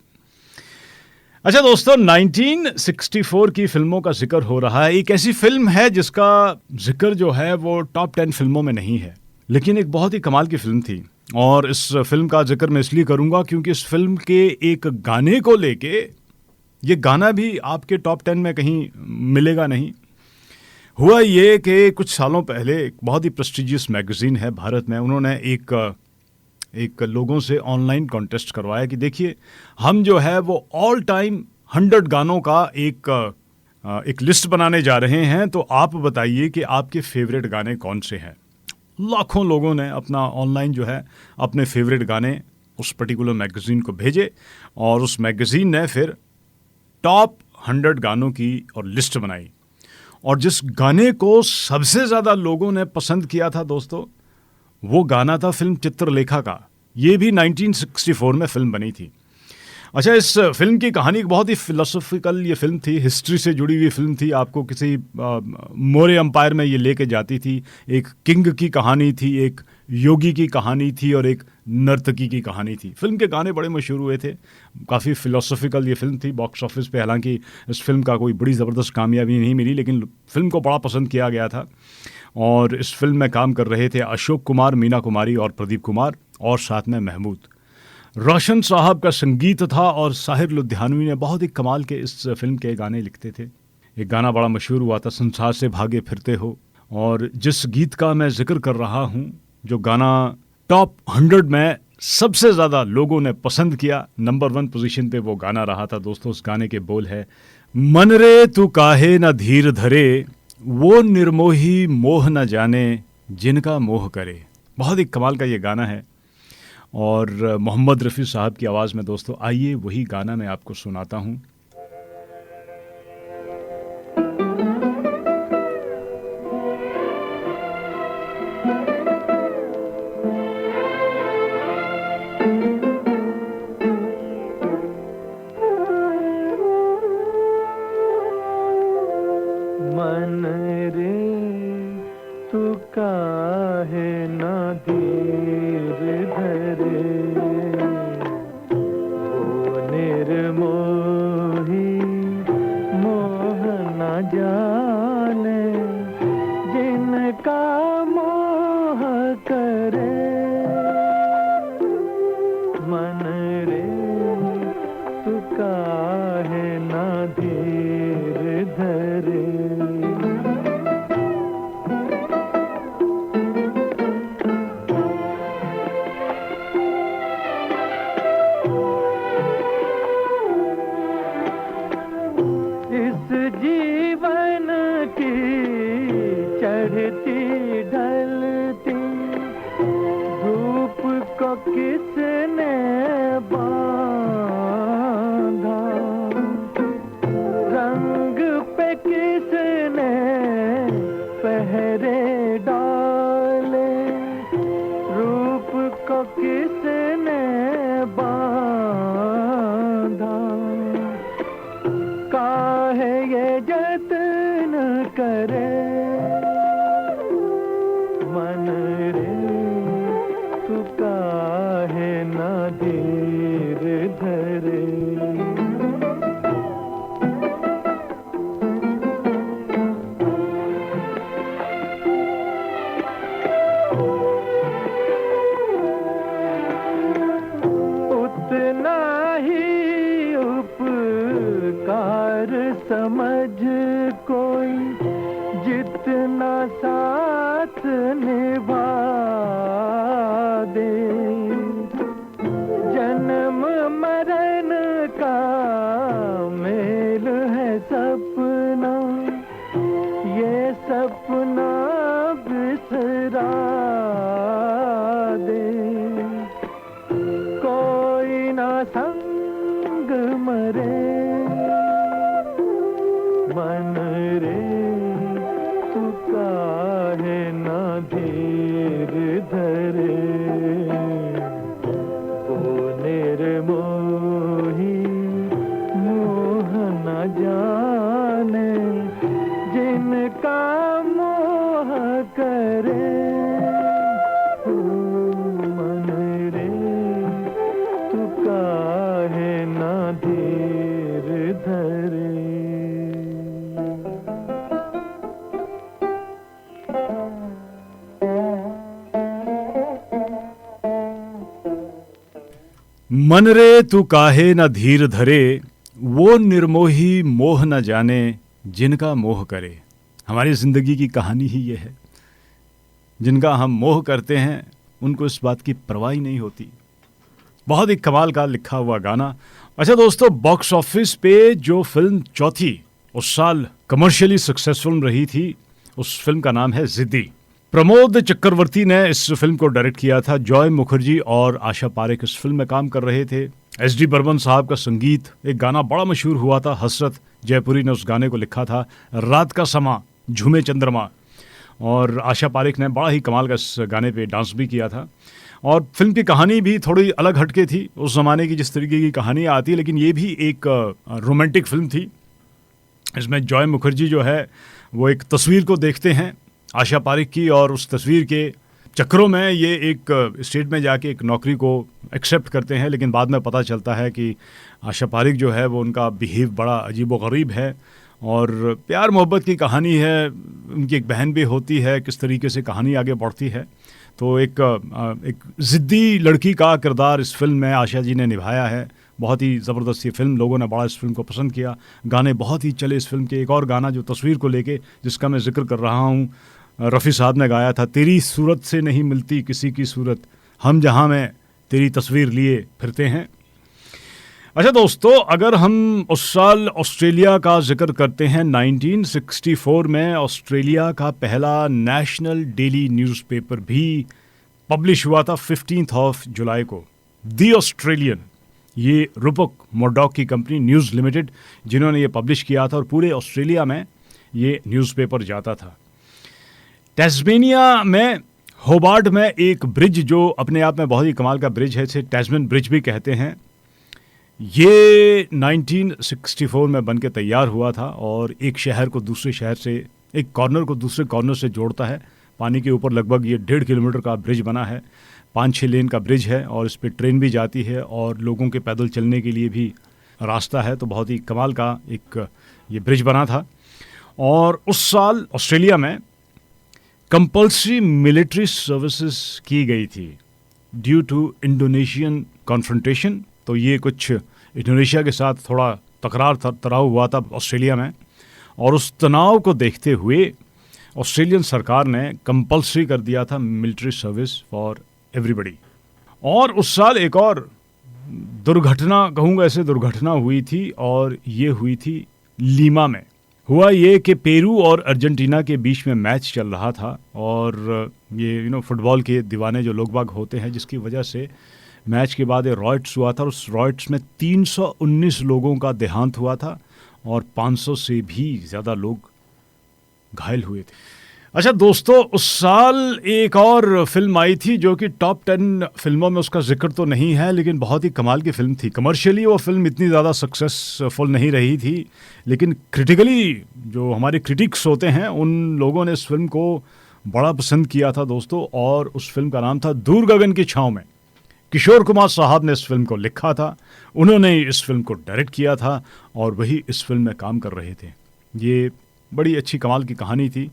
अच्छा दोस्तों, 1964 की फिल्मों का जिक्र हो रहा है। एक ऐसी फिल्म है जिसका जिक्र जो है वो टॉप 10 फिल्मों में नहीं है, लेकिन एक बहुत ही कमाल की फिल्म थी, और इस फिल्म का जिक्र मैं इसलिए करूंगा क्योंकि इस फिल्म के एक गाने को लेके, ये गाना भी आपके टॉप 10 में कहीं मिलेगा नहीं। हुआ ये कि कुछ सालों पहले एक बहुत ही प्रेस्टिजियस मैगजीन है भारत में, उन्होंने एक लोगों से ऑनलाइन कॉन्टेस्ट करवाया कि देखिए हम जो है वो ऑल टाइम 100 गानों का एक लिस्ट बनाने जा रहे हैं, तो आप बताइए कि आपके फेवरेट गाने कौन से हैं। लाखों लोगों ने अपना ऑनलाइन जो है अपने फेवरेट गाने उस पर्टिकुलर मैगजीन को भेजे, और उस मैगजीन ने फिर टॉप 100 गानों की और लिस्ट बनाई, और जिस गाने को सबसे ज़्यादा लोगों ने पसंद किया था दोस्तों, वो गाना था फिल्म चित्रलेखा का। ये भी 1964 में फिल्म बनी थी। अच्छा, इस फिल्म की कहानी बहुत ही फिलोसॉफिकल ये फिल्म थी, हिस्ट्री से जुड़ी हुई फिल्म थी। आपको किसी मौर्य एम्पायर में ये लेके जाती थी। एक किंग की कहानी थी, एक योगी की कहानी थी, और एक नर्तकी की कहानी थी। फिल्म के गाने बड़े मशहूर हुए थे, काफ़ी फिलोसॉफिकल ये फिल्म थी। बॉक्स ऑफिस पे हालांकि इस फिल्म का कोई बड़ी ज़बरदस्त कामयाबी नहीं मिली, लेकिन फिल्म को बड़ा पसंद किया गया था। और इस फिल्म में काम कर रहे थे अशोक कुमार, मीना कुमारी और प्रदीप कुमार, और साथ में महमूद। रोशन साहब का संगीत था, और साहिर लुधियानवी ने बहुत ही कमाल के इस फिल्म के गाने लिखते थे। एक गाना बड़ा मशहूर हुआ था, संसार से भागे फिरते हो, और जिस गीत का मैं जिक्र कर रहा हूँ, जो गाना टॉप 100 में सबसे ज़्यादा लोगों ने पसंद किया, नंबर 1 पोजीशन पे वो गाना रहा था दोस्तों। उस गाने के बोल है, मन रे तू काहे न धीर धरे, वो निर्मोही मोह न जाने, जिनका मोह करे। बहुत ही कमाल का ये गाना है, और मोहम्मद रफ़ी साहब की आवाज़ में दोस्तों। आइए वही गाना मैं आपको सुनाता हूँ। मन रे तू काहे न धीर धरे, वो निर्मोही मोह न जाने, जिनका मोह करे। मन रे धीर धरे। इस जीवन की चढ़ती ढलती धूप को किसने बांधा, रंग पे किसने पहरे डाले, रूप को किसने बांधा। काहे ये जतन करे मन रे, तू काहे ना धीर धरे। उतना ही उपकार समझ कोई जितना साथ निभा दे। जन्म मरण का मेल है सपना, ये सपना बिसरा दे। कोई ना संग मरे मन रे, तू काहे ना धीर धरे। ओ निर्मोही मोह न जाने, जिनका मोह करे। ओ मन रे, तू काहे ना धीर धरे। मन रे तू काहे न धीर धरे, वो निर्मोही मोह न जाने, जिनका मोह करे। हमारी ज़िंदगी की कहानी ही ये है, जिनका हम मोह करते हैं उनको इस बात की परवाह ही नहीं होती। बहुत ही कमाल का लिखा हुआ गाना। अच्छा दोस्तों, बॉक्स ऑफिस पे जो फिल्म चौथी उस साल कमर्शियली सक्सेसफुल रही थी, उस फिल्म का नाम है जिद्दी। प्रमोद चक्रवर्ती ने इस फिल्म को डायरेक्ट किया था। जॉय मुखर्जी और आशा पारेख इस फिल्म में काम कर रहे थे। एस.डी. बर्मन साहब का संगीत, एक गाना बड़ा मशहूर हुआ था, हसरत जयपुरी ने उस गाने को लिखा था। रात का समा झूमे चंद्रमा, और आशा पारेख ने बड़ा ही कमाल का इस गाने पे डांस भी किया था। और फिल्म की कहानी भी थोड़ी अलग हटके थी, उस ज़माने की जिस तरीके की कहानी आती है, लेकिन ये भी एक रोमांटिक फिल्म थी। इसमें जॉय मुखर्जी जो है वो एक तस्वीर को देखते हैं आशा पारेख की, और उस तस्वीर के चक्रों में ये एक स्टेट में जाके एक नौकरी को एक्सेप्ट करते हैं। लेकिन बाद में पता चलता है कि आशा पारेख जो है वो उनका बिहेव बड़ा अजीब व गरीब है, और प्यार मोहब्बत की कहानी है। उनकी एक बहन भी होती है, किस तरीके से कहानी आगे बढ़ती है। तो एक ज़िद्दी लड़की का किरदार इस फिल्म में आशा जी ने निभाया है। बहुत ही ज़बरदस्त ये फिल्म, लोगों ने बड़ा इस फिल्म को पसंद किया। गाने बहुत ही चले इस फिल्म के। एक और गाना जो तस्वीर को लेके, जिसका मैं जिक्र कर रहा हूँ, रफ़ी साहब ने गाया था। तेरी सूरत से नहीं मिलती किसी की सूरत, हम जहाँ में तेरी तस्वीर लिए फिरते हैं। अच्छा दोस्तों, अगर हम उस साल ऑस्ट्रेलिया का जिक्र करते हैं, 1964 में ऑस्ट्रेलिया का पहला नेशनल डेली न्यूज़पेपर भी पब्लिश हुआ था 15 जुलाई को, दी ऑस्ट्रेलियन। ये रूपक मोर्डॉक की कंपनी न्यूज़ लिमिटेड जिन्होंने ये पब्लिश किया था, और पूरे ऑस्ट्रेलिया में ये न्यूज़पेपर जाता था। टैस्मेनिया में होबार्ट में एक ब्रिज जो अपने आप में बहुत ही कमाल का ब्रिज है, इसे टैस्मेन ब्रिज भी कहते हैं, ये 1964 में बन के तैयार हुआ था, और एक शहर को दूसरे शहर से, एक कॉर्नर को दूसरे कॉर्नर से जोड़ता है। पानी के ऊपर लगभग ये 1.5 किलोमीटर का ब्रिज बना है। 5-6 लेन का ब्रिज है, और इस पर ट्रेन भी जाती है, और लोगों के पैदल चलने के लिए भी रास्ता है। तो बहुत ही कमाल का एक ये ब्रिज बना था। और उस साल ऑस्ट्रेलिया में कंपल्सरी मिलिट्री सर्विसेज की गई थी ड्यू टू इंडोनेशियन कॉन्फ्रंटेशन। तो ये कुछ इंडोनेशिया के साथ थोड़ा तकरार तराव हुआ था ऑस्ट्रेलिया में, और उस तनाव को देखते हुए ऑस्ट्रेलियन सरकार ने कंपल्सरी कर दिया था मिलिट्री सर्विस फॉर एवरीबडी। और उस साल एक और दुर्घटना, कहूँगा ऐसे, दुर्घटना हुई थी, और ये हुई थी लीमा में। हुआ ये कि पेरू और अर्जेंटीना के बीच में मैच चल रहा था, और ये फुटबॉल के दीवाने जो लोग बाग होते हैं, जिसकी वजह से मैच के बाद रॉयट्स हुआ था। उस रॉयट्स में 319 लोगों का देहांत हुआ था और 500 से भी ज़्यादा लोग घायल हुए थे। अच्छा दोस्तों, उस साल एक और फिल्म आई थी जो कि टॉप 10 फिल्मों में उसका जिक्र तो नहीं है, लेकिन बहुत ही कमाल की फिल्म थी। कमर्शियली वो फिल्म इतनी ज़्यादा सक्सेसफुल नहीं रही थी, लेकिन क्रिटिकली जो हमारे क्रिटिक्स होते हैं उन लोगों ने इस फिल्म को बड़ा पसंद किया था दोस्तों। और उस फिल्म का नाम था दूर गगन की छाँव में। किशोर कुमार साहब ने इस फिल्म को लिखा था, उन्होंने इस फिल्म को डायरेक्ट किया था, और वही इस फिल्म में काम कर रहे थे। ये बड़ी अच्छी कमाल की कहानी थी।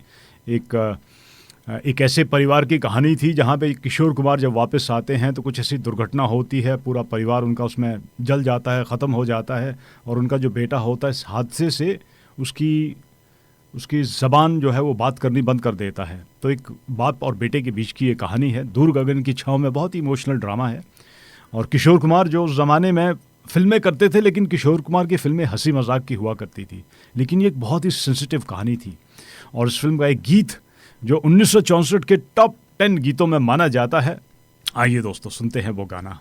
एक ऐसे परिवार की कहानी थी जहाँ पे किशोर कुमार जब वापस आते हैं तो कुछ ऐसी दुर्घटना होती है, पूरा परिवार उनका उसमें जल जाता है, ख़त्म हो जाता है, और उनका जो बेटा होता है इस हादसे से उसकी ज़बान जो है वो बात करनी बंद कर देता है। तो एक बाप और बेटे के बीच की ये कहानी है दूर गगन की छाँव में। बहुत ही इमोशनल ड्रामा है। और किशोर कुमार जो उस ज़माने में फिल्में करते थे, लेकिन किशोर कुमार की फिल्में हंसी मजाक की हुआ करती थी, लेकिन ये एक बहुत ही सेंसिटिव कहानी थी। और इस फिल्म का एक गीत जो 1964 के टॉप 10 गीतों में माना जाता है, आइए दोस्तों सुनते हैं वो गाना।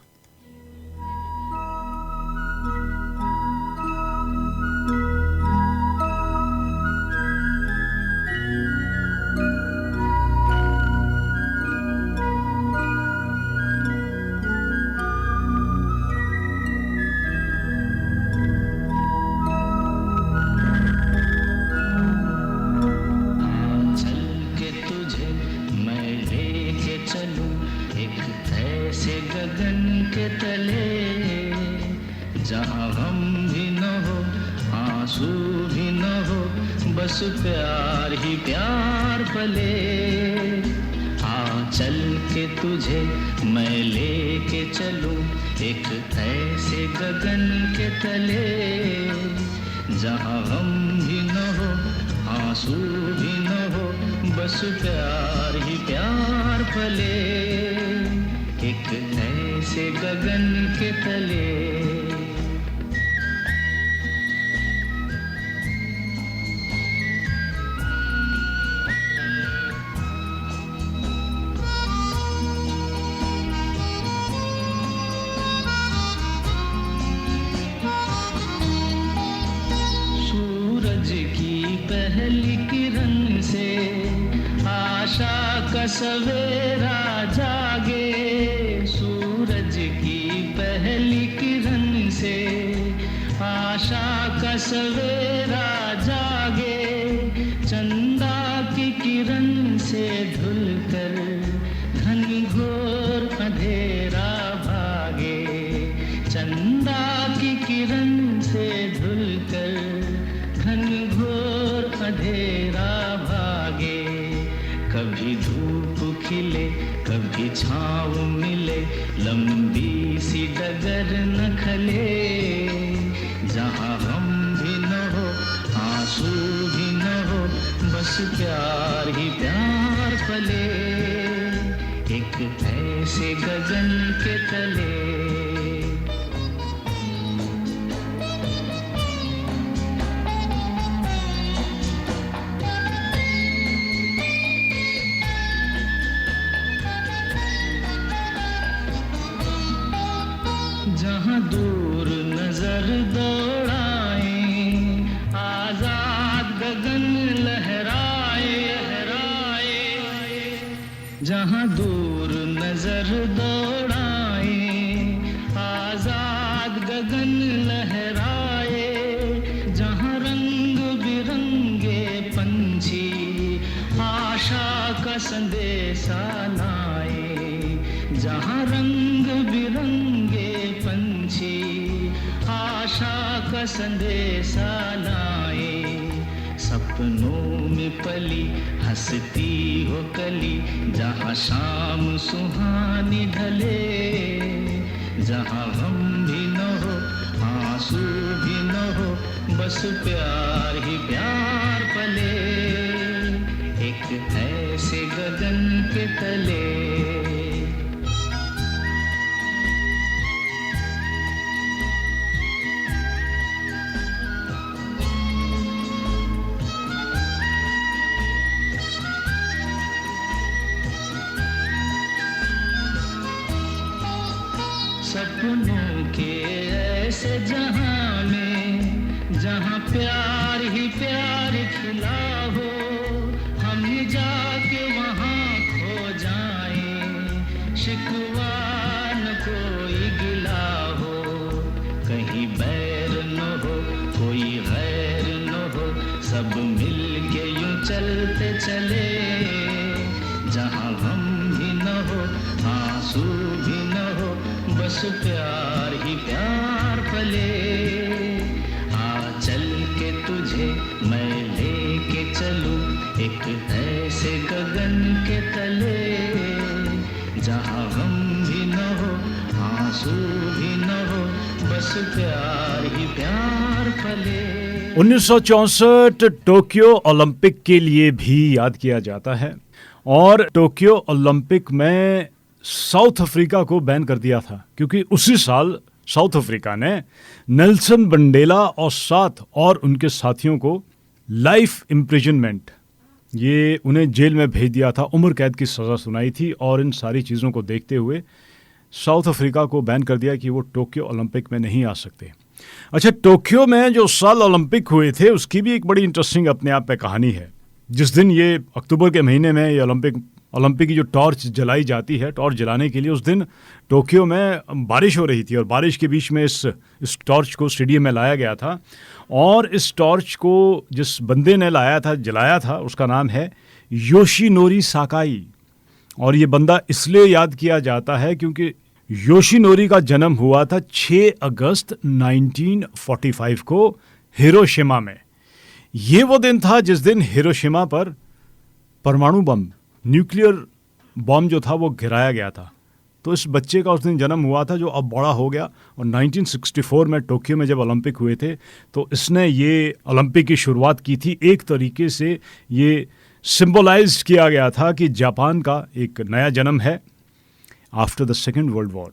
बस प्यार ही प्यार पले। हाँ चल के तुझे मैं लेके चलूं एक ऐसे गगन के तले, जहाँ हम भी न हो आंसू भी न हो, बस प्यार ही प्यार पले एक ऐसे गगन के तले। पहली किरण से आशा का सवेरा जागे, सूरज की पहली किरण से आशा का सवेरा जागे, चंदा की किरण से धुलकर घनघोर अंधेरा भागे, चंदा की किरण से धुलकर घनघोर अंधेरा भागे। कभी धूप खिले कभी छाँव मिले, लंबी सी डगर न खले, जहाँ हम भी न हो आंसू भी न हो, बस प्यार ही प्यार पले एक ऐसे गगन के तले। जहाँ दूर नजर दौड़ाए, आजाद गगन लहराए, जहाँ दूर नजर दौड़ाए, आजाद गगन लहराए, जहाँ रंग बिरंगे पंछी आशा का संदेशा लाए, जहाँ रंग बिरंगे पंछी आशा का संदेशा लाए, सपनों में पली हंसती हो कली, जहाँ शाम सुहानी ढले, जहाँ हम भी न हो आंसू भी न हो, बस प्यार ही प्यार पले, एक ऐसे गगन के तले। सपनों के ऐसे जहां में, जहां प्यार ही प्यार खिला हो, हम जाके वहां खो जाएं, शिकवा न कोई गिला हो, कहीं बैर न हो, कोई गैर न हो, सब मिल के यूं चलते चले, जहां गम भी न हो, आंसू भी न हो, बस प्यार ही प्यार पले। आ चल के तुझे मैं लेके चलूं, एक ऐसे गगन के तले, जहां गम भी न हो, आंसू भी न हो, बस प्यार ही प्यार पले। 1964 टोक्यो ओलंपिक के लिए भी याद किया जाता है और टोक्यो ओलंपिक में साउथ अफ्रीका को बैन कर दिया था क्योंकि उसी साल साउथ अफ्रीका ने नेल्सन मंडेला और 7 और उनके साथियों को लाइफ इम्प्रिजनमेंट, ये उन्हें जेल में भेज दिया था, उम्र कैद की सज़ा सुनाई थी। और इन सारी चीज़ों को देखते हुए साउथ अफ्रीका को बैन कर दिया कि वो टोक्यो ओलंपिक में नहीं आ सकते। अच्छा, टोक्यो में जो साल ओलंपिक हुए थे उसकी भी एक बड़ी इंटरेस्टिंग अपने आप में कहानी है। जिस दिन ये अक्टूबर के महीने में ये ओलंपिक की जो टॉर्च जलाई जाती है, टॉर्च जलाने के लिए उस दिन टोक्यो में बारिश हो रही थी और बारिश के बीच में इस टॉर्च को स्टेडियम में लाया गया था। और इस टॉर्च को जिस बंदे ने जलाया था उसका नाम है योशिनोरी साकाई। और ये बंदा इसलिए याद किया जाता है क्योंकि योशिनोरी का जन्म हुआ था 6 अगस्त 1945 को हिरोशिमा में। ये वो दिन था जिस दिन हिरोशिमा पर परमाणु बम, न्यूक्लियर बॉम्ब जो था वो गिराया गया था। तो इस बच्चे का उस दिन जन्म हुआ था जो अब बड़ा हो गया। और 1964 में टोक्यो में जब ओलंपिक हुए थे तो इसने ये ओलंपिक की शुरुआत की थी। एक तरीके से ये सिंबलाइज किया गया था कि जापान का एक नया जन्म है after the second world war.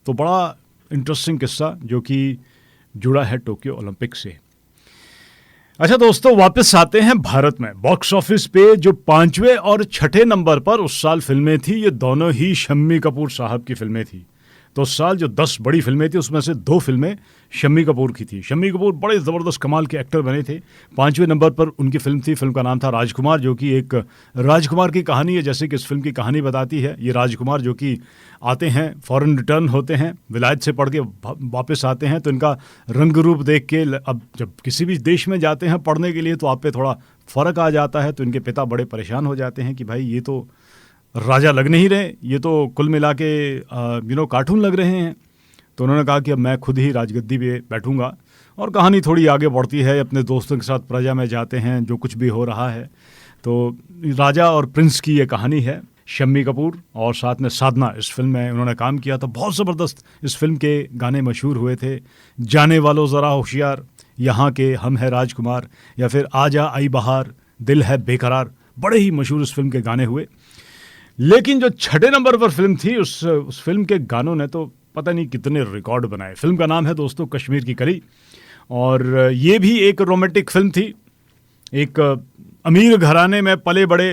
तो बड़ा इंटरेस्टिंग किस्सा जो कि जुड़ा है टोक्यो ओलंपिक से। अच्छा दोस्तों, वापस आते हैं भारत में। बॉक्स ऑफिस पे जो 5वें और 6ठे नंबर पर उस साल फिल्में थी, ये दोनों ही शम्मी कपूर साहब की फिल्में थी। तो उस साल जो 10 बड़ी फिल्में थी उसमें से 2 फिल्में शम्मी कपूर की थी। शम्मी कपूर बड़े ज़बरदस्त कमाल के एक्टर बने थे। 5वें नंबर पर उनकी फिल्म थी, फिल्म का नाम था राजकुमार, जो कि एक राजकुमार की कहानी है, जैसे कि इस फिल्म की कहानी बताती है। ये राजकुमार जो कि आते हैं, फॉरेन रिटर्न होते हैं, विलायत से पढ़ के वापस आते हैं, तो इनका रंग रूप देख के अब जब किसी भी देश में जाते हैं पढ़ने के लिए तो आप पे थोड़ा फ़र्क आ जाता है। तो इनके पिता बड़े परेशान हो जाते हैं कि भाई ये तो राजा लग नहीं रहे, ये तो कुल मिला के कार्टून लग रहे हैं। तो उन्होंने कहा कि अब मैं खुद ही राजगद्दी पे बैठूंगा। और कहानी थोड़ी आगे बढ़ती है, अपने दोस्तों के साथ प्रजा में जाते हैं, जो कुछ भी हो रहा है। तो राजा और प्रिंस की ये कहानी है। शम्मी कपूर और साथ में साधना इस फिल्म में उन्होंने काम किया था। बहुत ज़बरदस्त इस फिल्म के गाने मशहूर हुए थे। जाने वालों ज़रा होशियार, यहाँ के हम है राजकुमार, या फिर आजा आई बहार, दिल है बेकरार, बड़े ही मशहूर इस फिल्म के गाने हुए। लेकिन जो 6ठे नंबर पर फिल्म थी, उस फिल्म के गानों ने तो पता नहीं कितने रिकॉर्ड बनाए। फिल्म का नाम है दोस्तों कश्मीर की कली। और ये भी एक रोमांटिक फिल्म थी। एक अमीर घराने में पले बड़े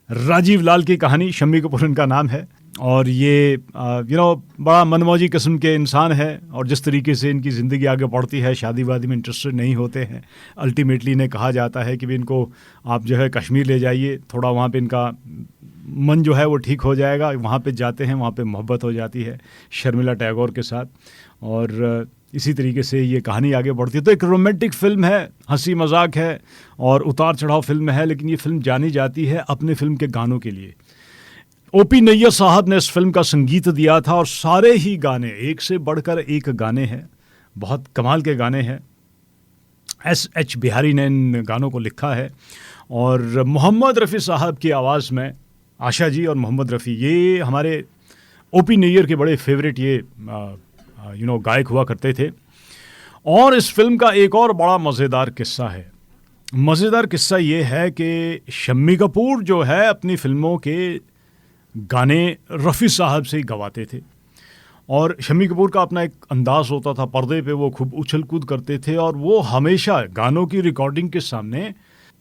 राजीव लाल की कहानी, शम्मी कपूर इनका नाम है। और ये बड़ा मनमौजी किस्म के इंसान है। और जिस तरीके से इनकी ज़िंदगी आगे बढ़ती है, शादी वादी में इंटरेस्टेड नहीं होते हैं। अल्टीमेटली इन्हें कहा जाता है कि भी इनको आप जो है कश्मीर ले जाइए, थोड़ा वहाँ पे इनका मन जो है वो ठीक हो जाएगा। वहाँ पे जाते हैं, वहाँ पे मोहब्बत हो जाती है शर्मिला टैगोर के साथ। और इसी तरीके से ये कहानी आगे बढ़ती है। तो एक रोमांटिक फिल्म है, हंसी मजाक है और उतार चढ़ाव फिल्म है। लेकिन ये फिल्म जानी जाती है अपने फिल्म के गानों के लिए। ओपी नैयर साहब ने इस फिल्म का संगीत दिया था और सारे ही गाने एक से बढ़कर एक गाने हैं, बहुत कमाल के गाने हैं। S.H. बिहारी ने इन गानों को लिखा है और मोहम्मद रफ़ी साहब की आवाज़ में आशा जी और मोहम्मद रफ़ी, ये हमारे ओपी नैयर के बड़े फेवरेट ये गायक हुआ करते थे। और इस फिल्म का एक और बड़ा मज़ेदार किस्सा है। मज़ेदार किस्सा ये है कि शम्मी कपूर जो है अपनी फिल्मों के गाने रफ़ी साहब से ही गवाते थे। और शम्मी कपूर का अपना एक अंदाज़ होता था, पर्दे पे वो खूब उछल कूद करते थे और वो हमेशा गानों की रिकॉर्डिंग के सामने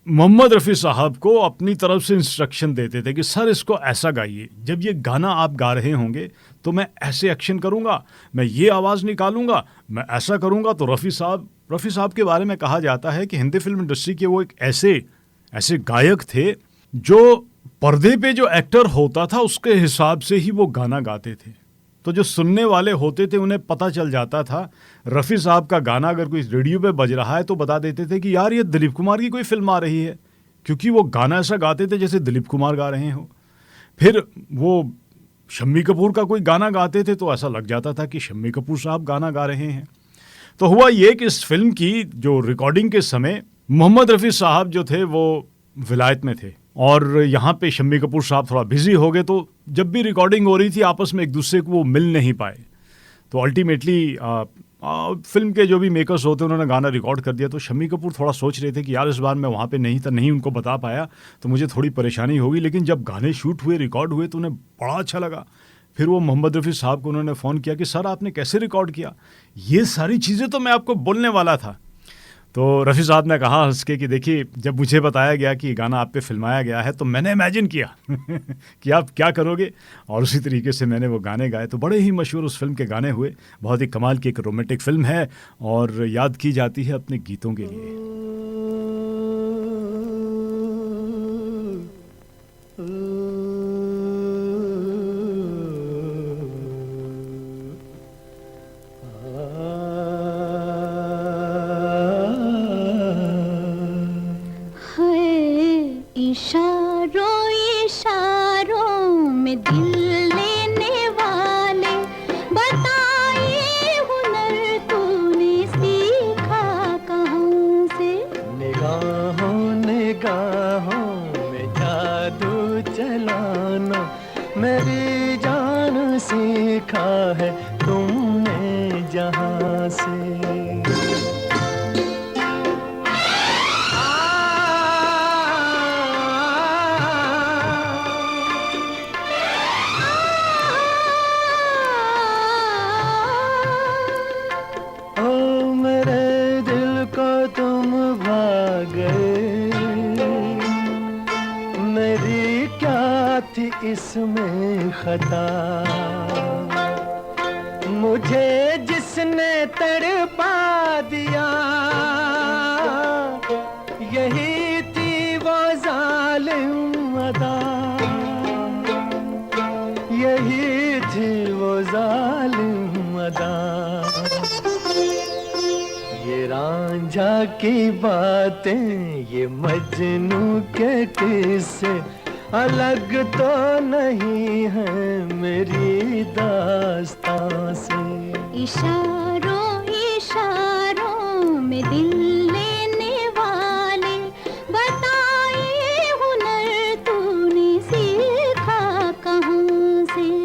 मोहम्मद रफ़ी साहब को अपनी तरफ से इंस्ट्रक्शन देते थे कि सर इसको ऐसा गाइए, जब ये गाना आप गा रहे होंगे तो मैं ऐसे एक्शन करूँगा, मैं ये आवाज़ निकालूंगा, मैं ऐसा करूँगा। तो रफ़ी साहब के बारे में कहा जाता है कि हिंदी फिल्म इंडस्ट्री के वो एक ऐसे गायक थे जो पर्दे पे जो एक्टर होता था उसके हिसाब से ही वो गाना गाते थे। तो जो सुनने वाले होते थे उन्हें पता चल जाता था, रफ़ी साहब का गाना अगर कोई रेडियो पे बज रहा है तो बता देते थे कि यार ये दिलीप कुमार की कोई फिल्म आ रही है, क्योंकि वो गाना ऐसा गाते थे जैसे दिलीप कुमार गा रहे हो। फिर वो शम्मी कपूर का कोई गाना गाते थे तो ऐसा लग जाता था कि शम्मी कपूर साहब गाना गा रहे हैं। तो हुआ ये कि इस फिल्म की जो रिकॉर्डिंग के समय मोहम्मद रफ़ी साहब जो थे वो विलायत में थे और यहाँ पे शम्मी कपूर साहब थोड़ा बिजी हो गए, तो जब भी रिकॉर्डिंग हो रही थी आपस में एक दूसरे को वो मिल नहीं पाए। तो अल्टीमेटली फिल्म के जो भी मेकर्स होते उन्होंने गाना रिकॉर्ड कर दिया। तो शम्मी कपूर थोड़ा सोच रहे थे कि यार इस बार मैं वहाँ पे नहीं था, नहीं उनको बता पाया तो मुझे थोड़ी परेशानी होगी। लेकिन जब गाने शूट हुए, रिकॉर्ड हुए तो उन्हें बड़ा अच्छा लगा। फिर वो मोहम्मद रफ़ी साहब को उन्होंने फ़ोन किया कि सर आपने कैसे रिकॉर्ड किया, ये सारी चीज़ें तो मैं आपको बोलने वाला था। तो रफ़ी साहब ने कहा हंस के कि देखिए, जब मुझे बताया गया कि गाना आप पे फिल्माया गया है तो मैंने इमेजिन किया कि आप क्या करोगे, और उसी तरीके से मैंने वो गाने गाए। तो बड़े ही मशहूर उस फिल्म के गाने हुए। बहुत ही कमाल की एक रोमांटिक फिल्म है और याद की जाती है अपने गीतों के लिए। इशारों इशारों में दिल लेने वाले, बताइए हुनर तूने सीखा कहाँ से। निगाहों निगाहों में जादू चलाना मेरी जान सीखा है तुमने जहाँ से। इसमें खता मुझे जिसने तड़पा दिया, यही थी वो जालिम अदा, यही थी वो जालिम अदा। ये रांझा की बातें, ये मजनू के किस्से अलग तो नहीं है मेरी दास्तां से। इशारों इशारों में दिल लेने वाले, बताइए हुनर तूने सीखा कहाँ से।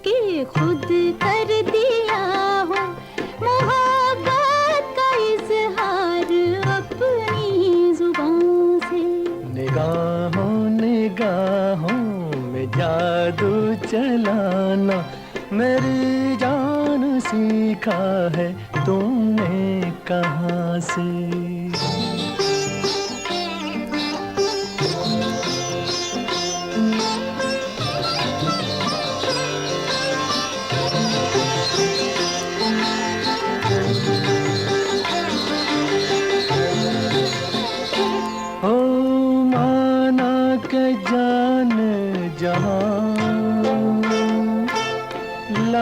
के खुद कर दिया हो मोहब्बत का इजहार अपनी जुबान से। निगाहों निगाहों में जादू चलाना मेरी जान सीखा है तुमने कहाँ से।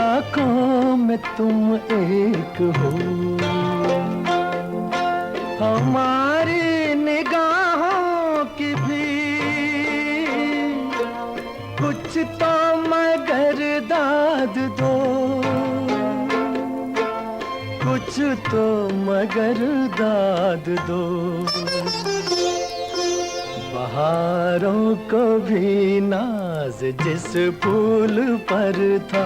लाखों में तुम एक हो, हमारी निगाहों की भी कुछ तो मगर दाद दो, कुछ तो मगर दाद दो। बहारों को भी नाज जिस फूल पर था,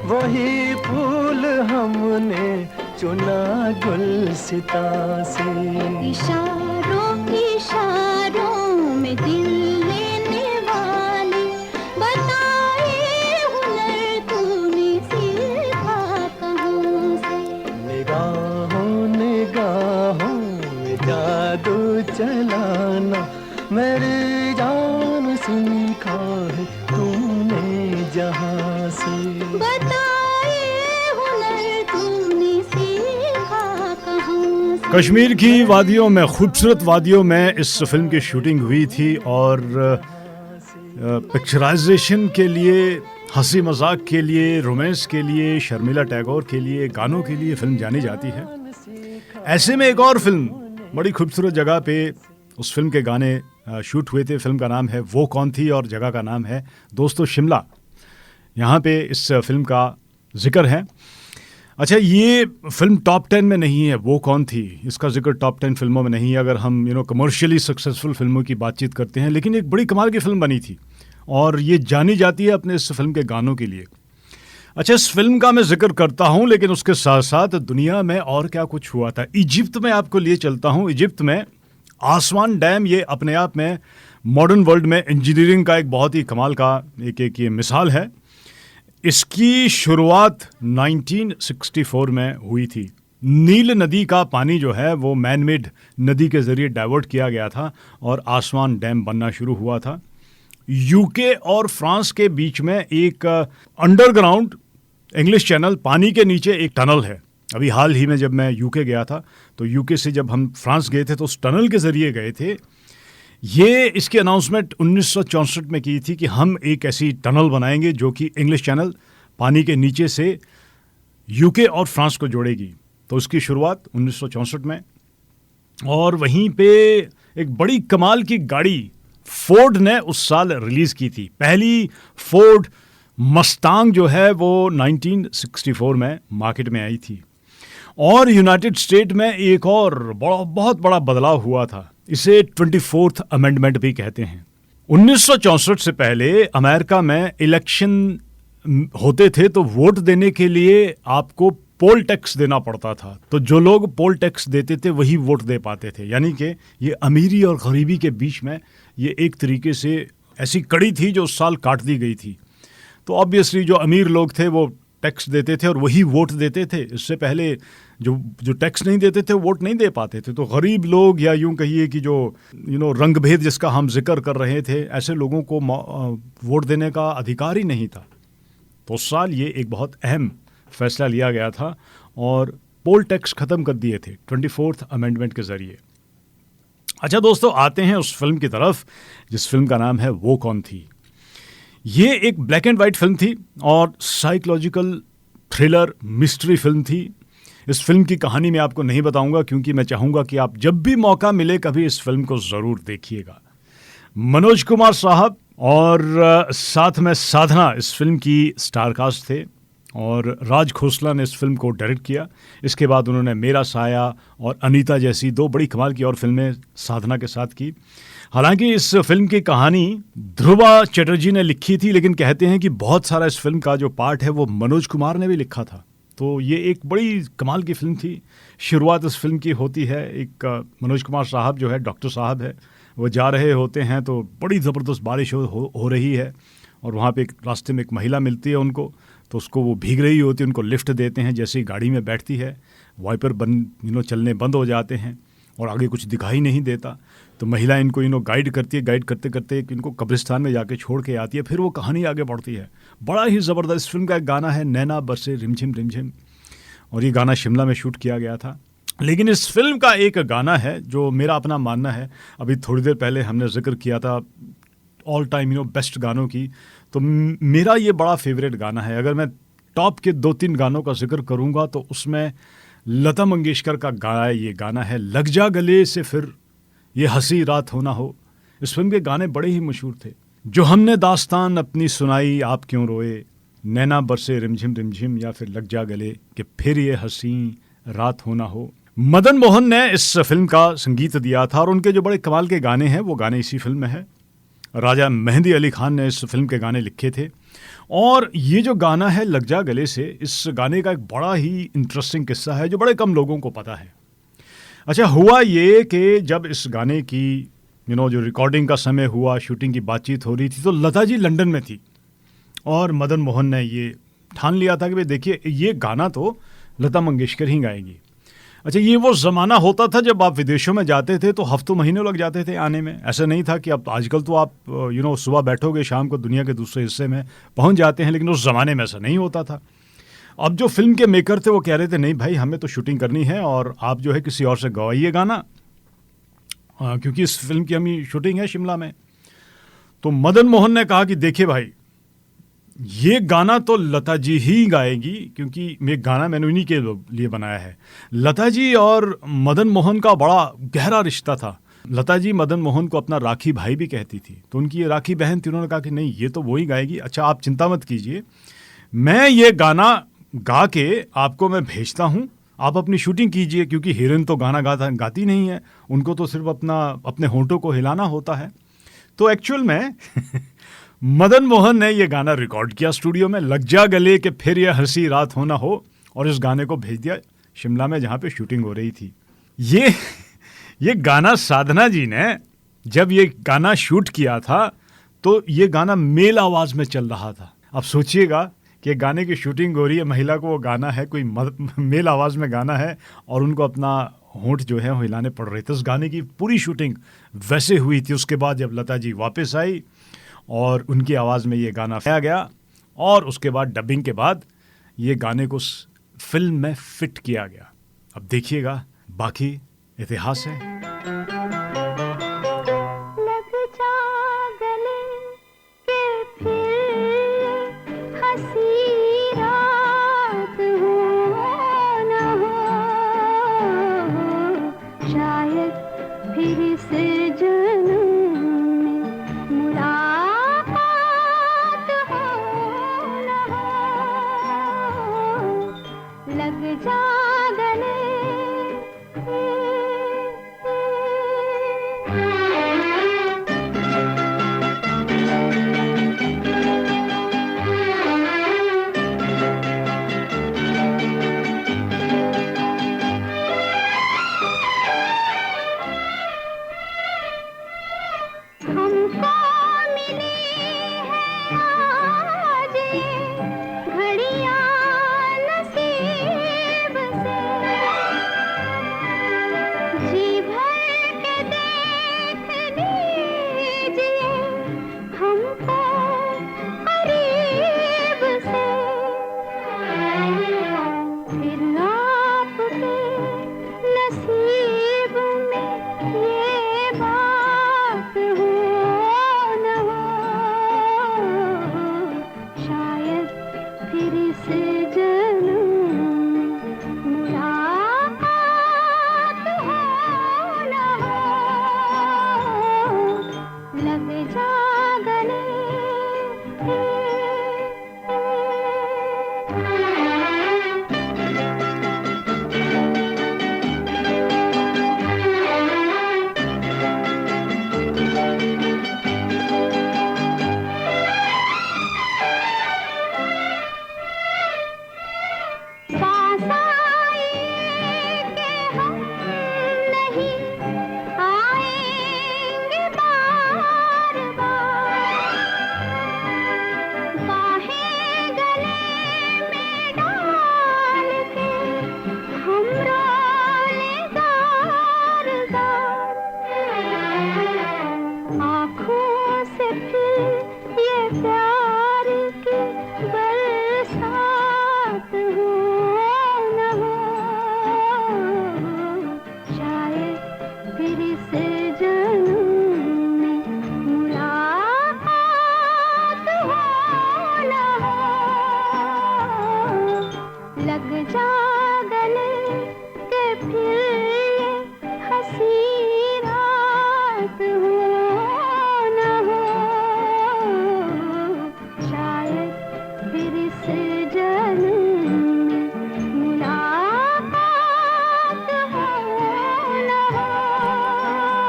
वही फूल हमने चुना गुलसिता से। इशारों इशारों में दिल लेने वाले, बताए हुनर तूने सीखा कहाँ से। निगाहों निगाहों में जादू चलाना, मेरी जान सीखा है तूने जहाँ से। बताए हुनर तूने सीखा कहाँ से। कश्मीर की वादियों में, खूबसूरत वादियों में इस फिल्म की शूटिंग हुई थी और पिक्चराइजेशन के लिए, हंसी मजाक के लिए, रोमांस के लिए, शर्मिला टैगोर के लिए, गानों के लिए फिल्म जानी जाती है। ऐसे में एक और फिल्म बड़ी खूबसूरत जगह पे उस फिल्म के गाने शूट हुए थे। फिल्म का नाम है वो कौन थी और जगह का नाम है दोस्तों शिमला। यहाँ पे इस फिल्म का जिक्र है। अच्छा, ये फिल्म टॉप 10 में नहीं है, वो कौन थी, इसका जिक्र टॉप 10 फिल्मों में नहीं है अगर हम कमर्शियली सक्सेसफुल फिल्मों की बातचीत करते हैं। लेकिन एक बड़ी कमाल की फिल्म बनी थी और ये जानी जाती है अपने इस फिल्म के गानों के लिए। अच्छा, इस फिल्म का मैं जिक्र करता हूँ लेकिन उसके साथ साथ दुनिया में और क्या कुछ हुआ था। इजिप्ट में आपको लिए चलता हूँ। इजिप्ट में आसवान डैम, ये अपने आप में मॉडर्न वर्ल्ड में इंजीनियरिंग का एक बहुत ही कमाल का एक ये मिसाल है। इसकी शुरुआत 1964 में हुई थी। नील नदी का पानी जो है वो मैन मेड नदी के ज़रिए डाइवर्ट किया गया था और आसवान डैम बनना शुरू हुआ था। यूके और फ्रांस के बीच में एक अंडरग्राउंड इंग्लिश चैनल, पानी के नीचे एक टनल है। अभी हाल ही में जब मैं यूके गया था तो यूके से जब हम फ्रांस गए थे तो उस टनल के ज़रिए गए थे। ये इसकी अनाउंसमेंट 1964 में की थी कि हम एक ऐसी टनल बनाएंगे जो कि इंग्लिश चैनल पानी के नीचे से यूके और फ्रांस को जोड़ेगी। तो उसकी शुरुआत 1964 में। और वहीं पे एक बड़ी कमाल की गाड़ी फोर्ड ने उस साल रिलीज़ की थी। पहली फोर्ड मस्तांग जो है वो 1964 में मार्केट में आई थी। और यूनाइटेड स्टेट में एक और बहुत बड़ा बदलाव हुआ था। इसे 24th अमेंडमेंट भी कहते हैं। 1964 से पहले अमेरिका में इलेक्शन होते थे तो वोट देने के लिए आपको पोल टैक्स देना पड़ता था। तो जो लोग पोल टैक्स देते थे वही वोट दे पाते थे। यानी कि ये अमीरी और गरीबी के बीच में ये एक तरीके से ऐसी कड़ी थी जो उस साल काट दी गई थी। तो ऑब्वियसली जो अमीर लोग थे वो टैक्स देते थे और वही वोट देते थे। इससे पहले जो टैक्स नहीं देते थे वोट नहीं दे पाते थे। तो गरीब लोग, या यूं कहिए कि जो रंग भेद जिसका हम जिक्र कर रहे थे, ऐसे लोगों को वोट देने का अधिकार ही नहीं था। तो उस साल ये एक बहुत अहम फैसला लिया गया था और पोल टैक्स ख़त्म कर दिए थे 24th अमेंडमेंट के ज़रिए। अच्छा दोस्तों, आते हैं उस फिल्म की तरफ जिस फिल्म का नाम है वो कौन थी। ये एक ब्लैक एंड वाइट फिल्म थी और साइकोलॉजिकल थ्रिलर मिस्ट्री फिल्म थी। इस फिल्म की कहानी मैं आपको नहीं बताऊंगा क्योंकि मैं चाहूँगा कि आप जब भी मौका मिले कभी इस फिल्म को ज़रूर देखिएगा। मनोज कुमार साहब और साथ में साधना इस फिल्म की स्टारकास्ट थे और राज खोसला ने इस फिल्म को डायरेक्ट किया। इसके बाद उन्होंने मेरा साया और अनीता जैसी दो बड़ी कमाल की और फिल्में साधना के साथ की। हालांकि इस फिल्म की कहानी ध्रुवा चटर्जी ने लिखी थी, लेकिन कहते हैं कि बहुत सारा इस फिल्म का जो पार्ट है वो मनोज कुमार ने भी लिखा था। तो ये एक बड़ी कमाल की फिल्म थी। शुरुआत इस फिल्म की होती है, एक मनोज कुमार साहब जो है डॉक्टर साहब है, वो जा रहे होते हैं तो बड़ी ज़बरदस्त बारिश हो रही है और वहाँ पे एक रास्ते में एक महिला मिलती है उनको। तो उसको वो भीग रही होती है, उनको लिफ्ट देते हैं। जैसे ही गाड़ी में बैठती है वाइपर चलने बंद हो जाते हैं और आगे कुछ दिखाई नहीं देता। तो महिला इनको गाइड करती है, गाइड करते करते इनको कब्रिस्तान में जाके छोड़ के आती है। फिर वो कहानी आगे बढ़ती है। बड़ा ही ज़बरदस्त फिल्म का एक गाना है नैना बरसे रिमझिम रिमझिम, और ये गाना शिमला में शूट किया गया था। लेकिन इस फिल्म का एक गाना है जो मेरा अपना मानना है, अभी थोड़ी देर पहले हमने जिक्र किया था ऑल टाइम बेस्ट गानों की, तो मेरा ये बड़ा फेवरेट गाना है। अगर मैं टॉप के 2-3 गानों का जिक्र करूंगा तो उसमें लता मंगेशकर का गाया ये गाना है लग जा गले से फिर ये हंसी रात हो ना हो। इस फिल्म के गाने बड़े ही मशहूर थे। जो हमने दास्तान अपनी सुनाई आप क्यों रोए, नैना बरसे रिमझिम रिमझिम, या फिर लग जा गले कि फिर ये हंसी रात हो ना हो। मदन मोहन ने इस फिल्म का संगीत दिया था और उनके जो बड़े कमाल के गाने हैं वो गाने इसी फिल्म में है। राजा मेहंदी अली खान ने इस फिल्म के गाने लिखे थे और ये जो गाना है लग जा गले से, इस गाने का एक बड़ा ही इंटरेस्टिंग किस्सा है जो बड़े कम लोगों को पता है। अच्छा, हुआ ये कि जब इस गाने की जो रिकॉर्डिंग का समय हुआ, शूटिंग की बातचीत हो रही थी, तो लता जी लंदन में थी और मदन मोहन ने ये ठान लिया था कि भाई देखिए ये गाना तो लता मंगेशकर ही गाएगी। अच्छा, ये वो ज़माना होता था जब आप विदेशों में जाते थे तो हफ्तों महीनों लग जाते थे आने में। ऐसा नहीं था कि अब आजकल तो आप सुबह बैठोगे शाम को दुनिया के दूसरे हिस्से में पहुंच जाते हैं, लेकिन उस ज़माने में ऐसा नहीं होता था। अब जो फिल्म के मेकर थे वो कह रहे थे नहीं भाई हमें तो शूटिंग करनी है और आप जो है किसी और से गवाइए गाना, क्योंकि इस फिल्म की हमें शूटिंग है शिमला में। तो मदन मोहन ने कहा कि देखिए भाई ये गाना तो लता जी ही गाएगी, क्योंकि ये गाना मैंने उन्हीं के लिए बनाया है। लता जी और मदन मोहन का बड़ा गहरा रिश्ता था। लता जी मदन मोहन को अपना राखी भाई भी कहती थी, तो उनकी ये राखी बहन थी। उन्होंने कहा कि नहीं ये तो वो ही गाएगी। अच्छा, आप चिंता मत कीजिए, मैं ये गाना गा के आपको मैं भेजता हूँ, आप अपनी शूटिंग कीजिए, क्योंकि हीरोइन तो गाना गाती नहीं है, उनको तो सिर्फ अपने होंठों को हिलाना होता है। तो एक्चुअल में मदन मोहन ने ये गाना रिकॉर्ड किया स्टूडियो में, लग जा गले कि फिर ये हंसी रात हो ना हो, और इस गाने को भेज दिया शिमला में जहाँ पे शूटिंग हो रही थी। ये गाना साधना जी ने जब ये गाना शूट किया था तो ये गाना मेल आवाज़ में चल रहा था। अब सोचिएगा कि गाने की शूटिंग हो रही है, महिला को वो गाना है, कोई मेल आवाज़ में गाना है और उनको अपना होंठ जो है वो हिलाने पड़ रहे थे। उस गाने की पूरी शूटिंग वैसे हुई थी। उसके बाद जब लता जी वापस आई और उनकी आवाज़ में ये गाना गाया गया और उसके बाद डबिंग के बाद ये गाने को फिल्म में फिट किया गया। अब देखिएगा, बाकी इतिहास है। लग जा गले के फिर हंसी रात हो ना हो, शायद फिर इस जन्म में मुलाकात हो ना हो। लग जा गले हमको मिली है आज ये घड़ियां नसीब से, जी भर के देख लीजिए हमको करीब से, फिर आपके नसीब में ये बात हो न हो, शायद फिर इस जन्म में मुलाकात हो न हो। लग जा गले पास आए कि हम नहीं आएंगे बार बार, बाहें गले में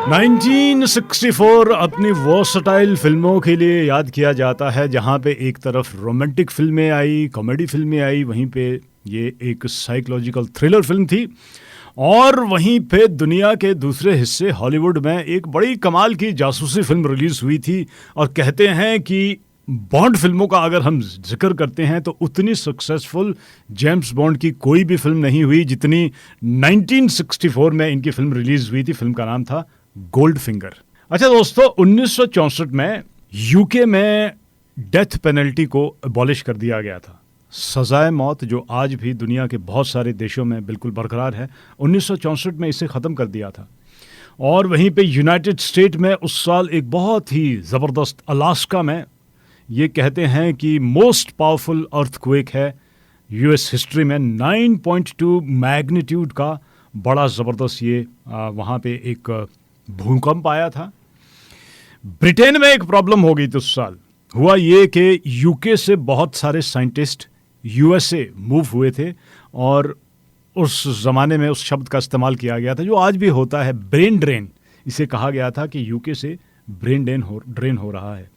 1964 अपनी वर्सटाइल फिल्मों के लिए याद किया जाता है, जहां पे एक तरफ रोमांटिक फिल्में आई, कॉमेडी फिल्में आई, वहीं पे ये एक साइकोलॉजिकल थ्रिलर फिल्म थी। और वहीं पे दुनिया के दूसरे हिस्से हॉलीवुड में एक बड़ी कमाल की जासूसी फिल्म रिलीज हुई थी। और कहते हैं कि बॉन्ड फिल्मों का अगर हम जिक्र करते हैं तो उतनी सक्सेसफुल जेम्स बॉन्ड की कोई भी फिल्म नहीं हुई जितनी 1964 में इनकी फिल्म रिलीज हुई थी। फिल्म का नाम था गोल्ड फिंगर। अच्छा दोस्तों, 1964 में यूके में डेथ पेनल्टी को अबॉलिश कर दिया गया था। सजाए मौत जो आज भी दुनिया के बहुत सारे देशों में बिल्कुल बरकरार है, 1964 में इसे ख़त्म कर दिया था। और वहीं पे यूनाइटेड स्टेट में उस साल एक बहुत ही ज़बरदस्त अलास्का में ये कहते हैं कि मोस्ट पावरफुल अर्थक्वेक है यूएस हिस्ट्री में। 9.2 मैग्नीट्यूड का बड़ा ज़बरदस्त ये वहाँ पे एक भूकंप आया था। ब्रिटेन में एक प्रॉब्लम हो गई थी उस साल। हुआ ये कि यूके से बहुत सारे साइंटिस्ट यूएसए मूव हुए थे और उस ज़माने में उस शब्द का इस्तेमाल किया गया था जो आज भी होता है, ब्रेन ड्रेन। इसे कहा गया था कि यूके से ब्रेन ड्रेन हो रहा है।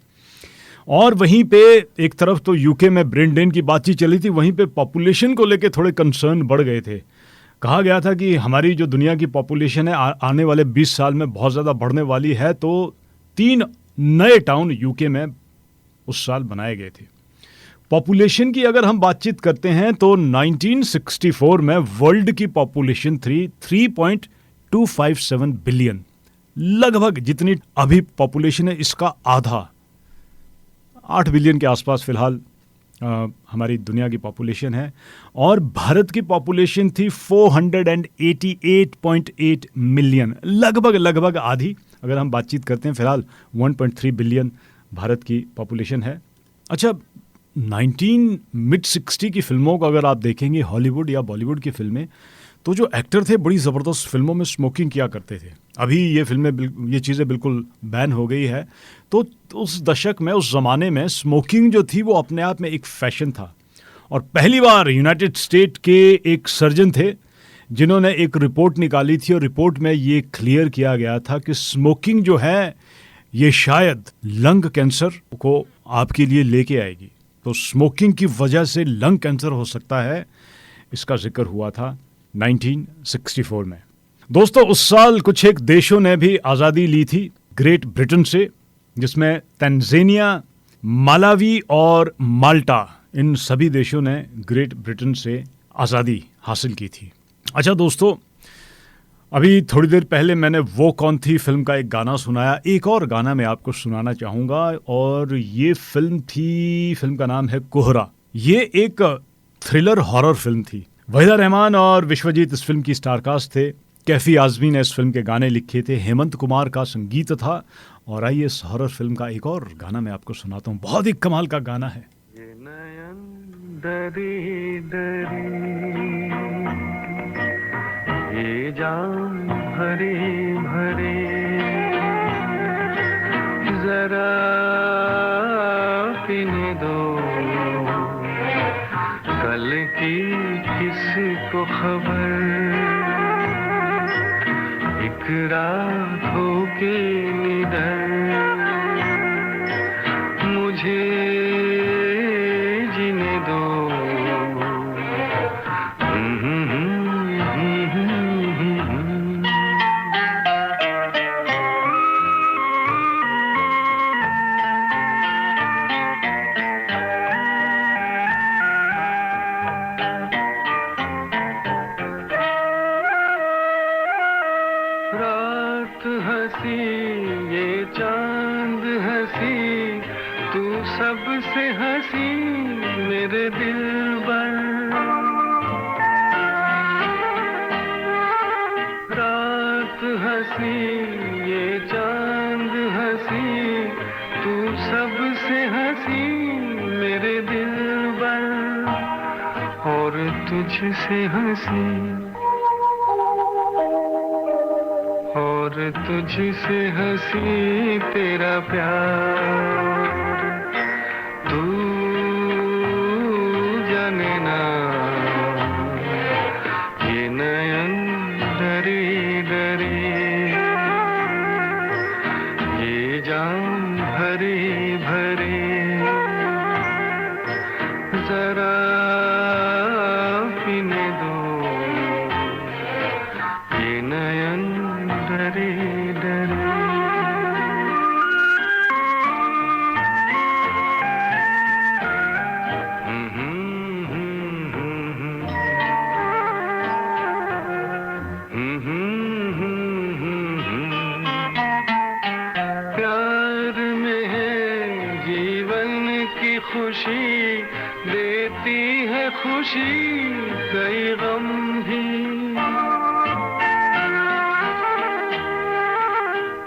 और वहीं पे एक तरफ तो यूके में ब्रेन ड्रेन की बातचीत चली थी, वहीं पे पॉपुलेशन को लेके थोड़े कंसर्न बढ़ गए थे। कहा गया था कि हमारी जो दुनिया की पॉपुलेशन है आने वाले 20 साल में बहुत ज़्यादा बढ़ने वाली है। तो 3 नए टाउन यूके में उस साल बनाए गए थे। पॉपुलेशन की अगर हम बातचीत करते हैं तो 1964 में वर्ल्ड की पॉपुलेशन थी 3.257 बिलियन, लगभग जितनी अभी पॉपुलेशन है इसका आधा, 8 बिलियन के आसपास फिलहाल हमारी दुनिया की पॉपुलेशन है। और भारत की पॉपुलेशन थी 488.8 मिलियन, लगभग आधी। अगर हम बातचीत करते हैं फिलहाल 1.3 बिलियन भारत की पॉपुलेशन है। अच्छा, 1960 की फिल्मों को अगर आप देखेंगे, हॉलीवुड या बॉलीवुड की फिल्में, तो जो एक्टर थे बड़ी ज़बरदस्त फिल्मों में स्मोकिंग किया करते थे। अभी ये फिल्में ये चीज़ें बिल्कुल बैन हो गई है। तो उस दशक में, उस ज़माने में स्मोकिंग जो थी वो अपने आप में एक फैशन था। और पहली बार यूनाइटेड स्टेट के एक सर्जन थे जिन्होंने एक रिपोर्ट निकाली थी और रिपोर्ट में ये क्लियर किया गया था कि स्मोकिंग जो है ये शायद लंग कैंसर को आपके लिए लेके आएगी। तो स्मोकिंग की वजह से लंग कैंसर हो सकता है, इसका जिक्र हुआ था 1964 में। दोस्तों, उस साल कुछ एक देशों ने भी आज़ादी ली थी ग्रेट ब्रिटेन से, जिसमें तंजानिया, मालावी और माल्टा, इन सभी देशों ने ग्रेट ब्रिटेन से आज़ादी हासिल की थी। अच्छा दोस्तों, अभी थोड़ी देर पहले मैंने वो कौन थी फिल्म का एक गाना सुनाया। एक और गाना मैं आपको सुनाना चाहूँगा और ये फिल्म का नाम है कोहरा। ये एक थ्रिलर हॉरर फिल्म थी। वहीदा रहमान और विश्वजीत इस फिल्म की स्टारकास्ट थे। कैफी आज़मी ने इस फिल्म के गाने लिखे थे, हेमंत कुमार का संगीत था। और आइए इस हॉरर फिल्म का एक और गाना मैं आपको सुनाता हूँ, बहुत ही कमाल का गाना है। ये नयन दरी दरी, ये जाम भरे भरे, जरा पीने दो कल की किसको खबर, एक रात हो के निडर मुझे जीने दो। रात हंसी ये चांद हंसी, तू सबसे हंसी मेरे दिल पर। रात हंसी ये चांद हंसी, तू सबसे हंसी मेरे दिल पर। और तुझसे हंसी, और तुझसे हंसी तेरा प्यार, तू जाने ना ये नयन डरी डरी, खुशी कई गम भी।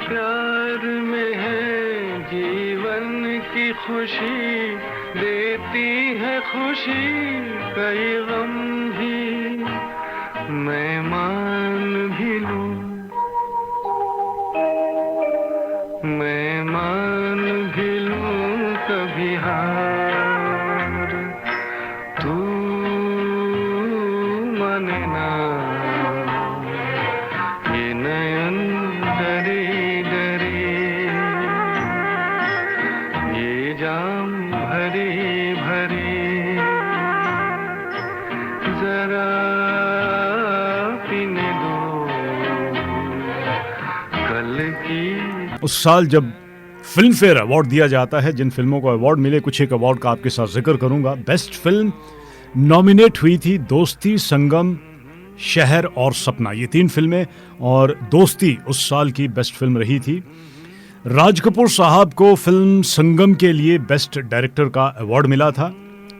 प्यार में है जीवन की खुशी, देती है खुशी कई गम भी। मैं मान भी लूं, मैं मान भी लूं कभी हार, तू माने ना। ये नयन डरे डरे, ये जाम भरे भरे, जरा पीने दो कल की। उस साल जब फिल्म फेयर अवार्ड दिया जाता है, जिन फिल्मों को अवार्ड मिले, कुछ एक अवार्ड का आपके साथ जिक्र करूंगा। बेस्ट फिल्म नॉमिनेट हुई थी दोस्ती, संगम, शहर और सपना, ये 3 फिल्में। और दोस्ती उस साल की बेस्ट फिल्म रही थी। राज कपूर साहब को फिल्म संगम के लिए बेस्ट डायरेक्टर का अवार्ड मिला था।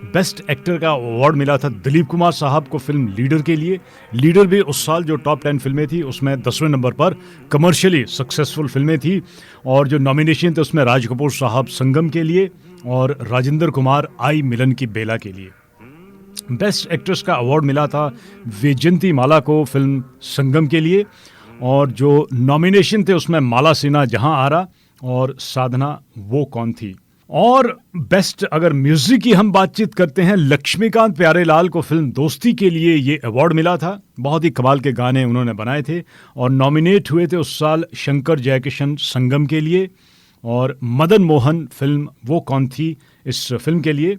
बेस्ट एक्टर का अवार्ड मिला था दिलीप कुमार साहब को फिल्म लीडर के लिए। लीडर भी उस साल जो टॉप 10 फिल्में थी उसमें 10वें नंबर पर कमर्शियली सक्सेसफुल फिल्में थी। और जो नॉमिनेशन थे उसमें राज कपूर साहब संगम के लिए और राजेंद्र कुमार आई मिलन की बेला के लिए। बेस्ट एक्ट्रेस का अवार्ड मिला था वैजयंती माला को फिल्म संगम के लिए। और जो नॉमिनेशन थे उसमें माला सिन्हा जहां आरा और साधना वो कौन थी। और बेस्ट अगर म्यूजिक की हम बातचीत करते हैं, लक्ष्मीकांत प्यारेलाल को फिल्म दोस्ती के लिए ये अवार्ड मिला था। बहुत ही कमाल के गाने उन्होंने बनाए थे। और नॉमिनेट हुए थे उस साल शंकर जयकिशन संगम के लिए और मदन मोहन फिल्म वो कौन थी इस फिल्म के लिए।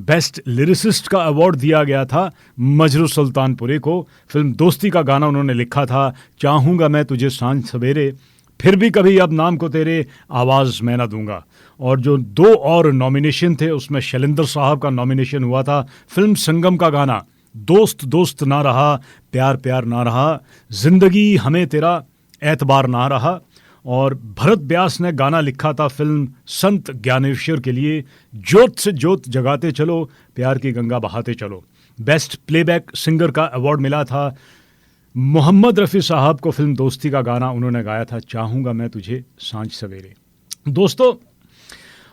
बेस्ट लिरिसिस्ट का अवार्ड दिया गया था मजरू सुल्तानपुरी को। फिल्म दोस्ती का गाना उन्होंने लिखा था, चाहूँगा मैं तुझे सांझ सवेरे, फिर भी कभी अब नाम को तेरे, आवाज़ मैं ना दूंगा। और जो 2 और नॉमिनेशन थे उसमें शैलेंद्र साहब का नॉमिनेशन हुआ था फिल्म संगम का गाना, दोस्त दोस्त ना रहा, प्यार प्यार ना रहा, जिंदगी हमें तेरा एतबार ना रहा। और भरत व्यास ने गाना लिखा था फिल्म संत ज्ञानेश्वर के लिए, जोत से जोत जगाते चलो, प्यार की गंगा बहाते चलो। बेस्ट प्लेबैक सिंगर का अवार्ड मिला था मोहम्मद रफ़ी साहब को। फिल्म दोस्ती का गाना उन्होंने गाया था, चाहूँगा मैं तुझे सांझ सवेरे। दोस्तों,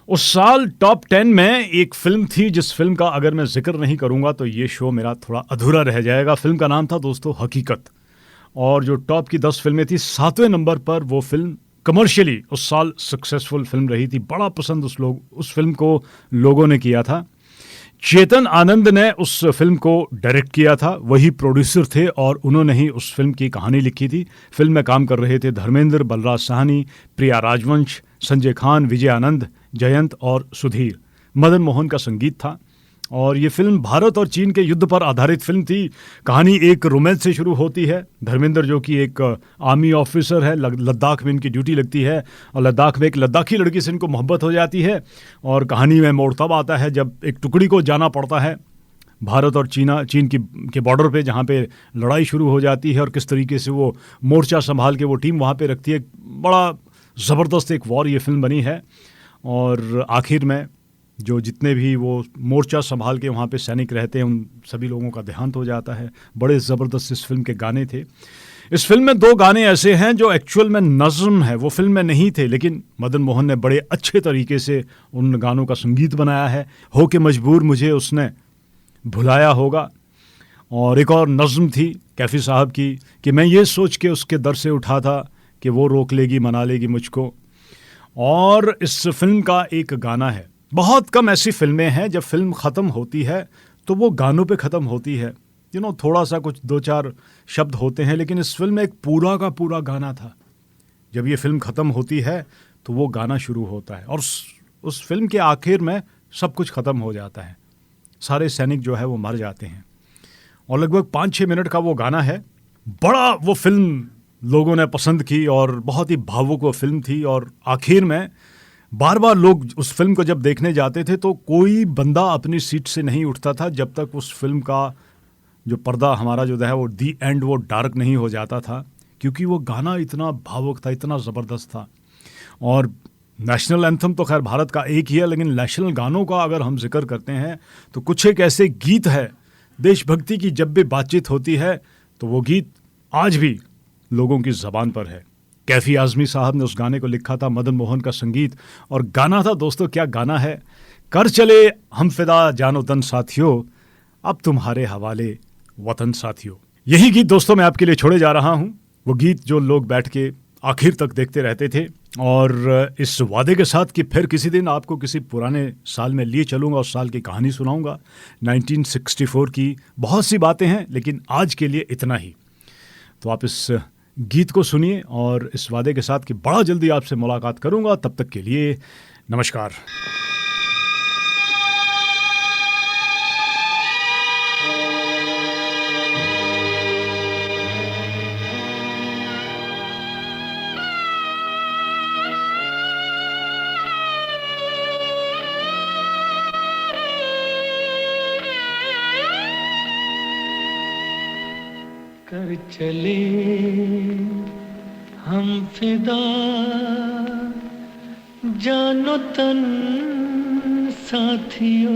उस साल टॉप 10 में एक फिल्म थी जिस फिल्म का अगर मैं जिक्र नहीं करूँगा तो ये शो मेरा थोड़ा अधूरा रह जाएगा। फिल्म का नाम था दोस्तों हकीकत। और जो टॉप की 10 फिल्में थी, 7वें नंबर पर वो फिल्म कमर्शियली उस साल सक्सेसफुल फिल्म रही थी। बड़ा पसंद उस फिल्म को लोगों ने किया था। चेतन आनंद ने उस फिल्म को डायरेक्ट किया था, वही प्रोड्यूसर थे और उन्होंने ही उस फिल्म की कहानी लिखी थी। फिल्म में काम कर रहे थे धर्मेंद्र, बलराज साहनी, प्रिया राजवंश, संजय खान, विजय आनंद, जयंत और सुधीर। मदन मोहन का संगीत था। और ये फिल्म भारत और चीन के युद्ध पर आधारित फिल्म थी। कहानी एक रोमांस से शुरू होती है। धर्मेंद्र जो कि एक आर्मी ऑफिसर है, लद्दाख में इनकी ड्यूटी लगती है और लद्दाख में एक लद्दाखी लड़की से इनको मोहब्बत हो जाती है। और कहानी में मोड़ तब आता है जब एक टुकड़ी को जाना पड़ता है भारत और चीन के बॉर्डर पे, जहाँ पे लड़ाई शुरू हो जाती है और किस तरीके से वो मोर्चा संभाल के वो टीम वहाँ पे रखती है। बड़ा ज़बरदस्त एक वॉर ये फिल्म बनी है। और आखिर में जो जितने भी वो मोर्चा संभाल के वहाँ पे सैनिक रहते हैं उन सभी लोगों का देहांत हो जाता है। बड़े ज़बरदस्त इस फिल्म के गाने थे। इस फिल्म में 2 गाने ऐसे हैं जो एक्चुअल में नज़्म है, वो फिल्म में नहीं थे, लेकिन मदन मोहन ने बड़े अच्छे तरीके से उन गानों का संगीत बनाया है। हो के मजबूर मुझे उसने भुलाया होगा। और एक और नज़्म थी कैफ़ी साहब की कि मैं ये सोच के उसके दर से उठा था कि वो रोक लेगी मना लेगी मुझको। और इस फिल्म का एक गाना है। बहुत कम ऐसी फिल्में हैं जब फिल्म ख़त्म होती है तो वो गानों पे ख़त्म होती है। थोड़ा सा कुछ 2-4 शब्द होते हैं, लेकिन इस फिल्म में एक पूरा का पूरा गाना था। जब ये फिल्म ख़त्म होती है तो वो गाना शुरू होता है और उस फिल्म के आखिर में सब कुछ ख़त्म हो जाता है। सारे सैनिक जो है वो मर जाते हैं और लगभग 5-6 मिनट का वो गाना है। बड़ा वो फिल्म लोगों ने पसंद की और बहुत ही भावुक वो फिल्म थी। और आखिर में बार बार लोग उस फिल्म को जब देखने जाते थे तो कोई बंदा अपनी सीट से नहीं उठता था जब तक उस फिल्म का जो पर्दा हमारा जो है वो दी एंड वो डार्क नहीं हो जाता था, क्योंकि वो गाना इतना भावुक था, इतना ज़बरदस्त था। और नेशनल एंथम तो खैर भारत का एक ही है, लेकिन नेशनल गानों का अगर हम जिक्र करते हैं तो कुछ एक ऐसे गीत है देशभक्ति की जब भी बातचीत होती है तो वो गीत आज भी लोगों की जबान पर है। कैफी आजमी साहब ने उस गाने को लिखा था, मदन मोहन का संगीत और गाना था। दोस्तों क्या गाना है, कर चले हम फिदा जानो तन साथियों, अब तुम्हारे हवाले वतन साथियों। यही गीत दोस्तों मैं आपके लिए छोड़े जा रहा हूं, वो गीत जो लोग बैठ के आखिर तक देखते रहते थे, और इस वादे के साथ कि फिर किसी दिन आपको किसी पुराने साल में लिए चलूंगा, उस साल की कहानी सुनाऊंगा। 1964 की बहुत सी बातें हैं, लेकिन आज के लिए इतना ही। तो आप इस गीत को सुनिए और इस वादे के साथ कि बड़ा जल्दी आपसे मुलाकात करूंगा। तब तक के लिए नमस्कार। कर चले हम फिदा जानो तन साथियों,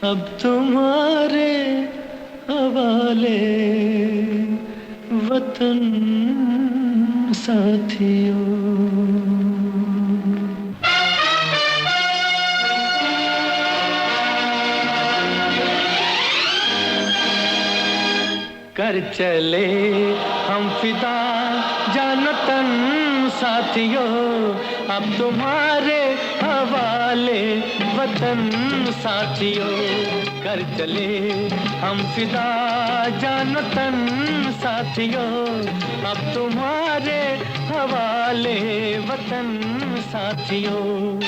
अब तुम्हारे हवाले वतन साथियों। कर चले हम फिदा जानो तन साथियों, अब तुम्हारे हवाले वतन साथियों। कर चले हम फिदा जानो तन साथियों, अब तुम्हारे हवाले वतन साथियों।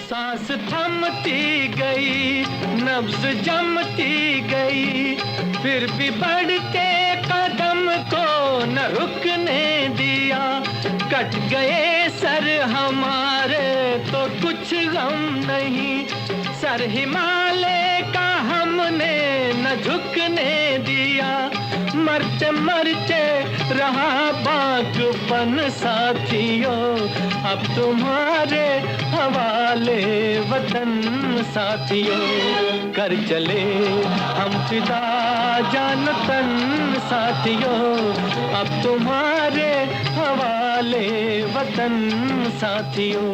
सांस थमती गई, नब्ज जमती गई, फिर भी बढ़ते कदम को न रुकने दिया। कट गए सर हमारे तो कुछ गम नहीं, सर हिमालय का हमने न झुकने दिया। मरते मरते रहा बागपन साथियों, अब तुम्हारे हवाले वतन साथियों। कर चले हम फिदा जानो तन साथियों, अब तुम्हारे हवाले वतन साथियों।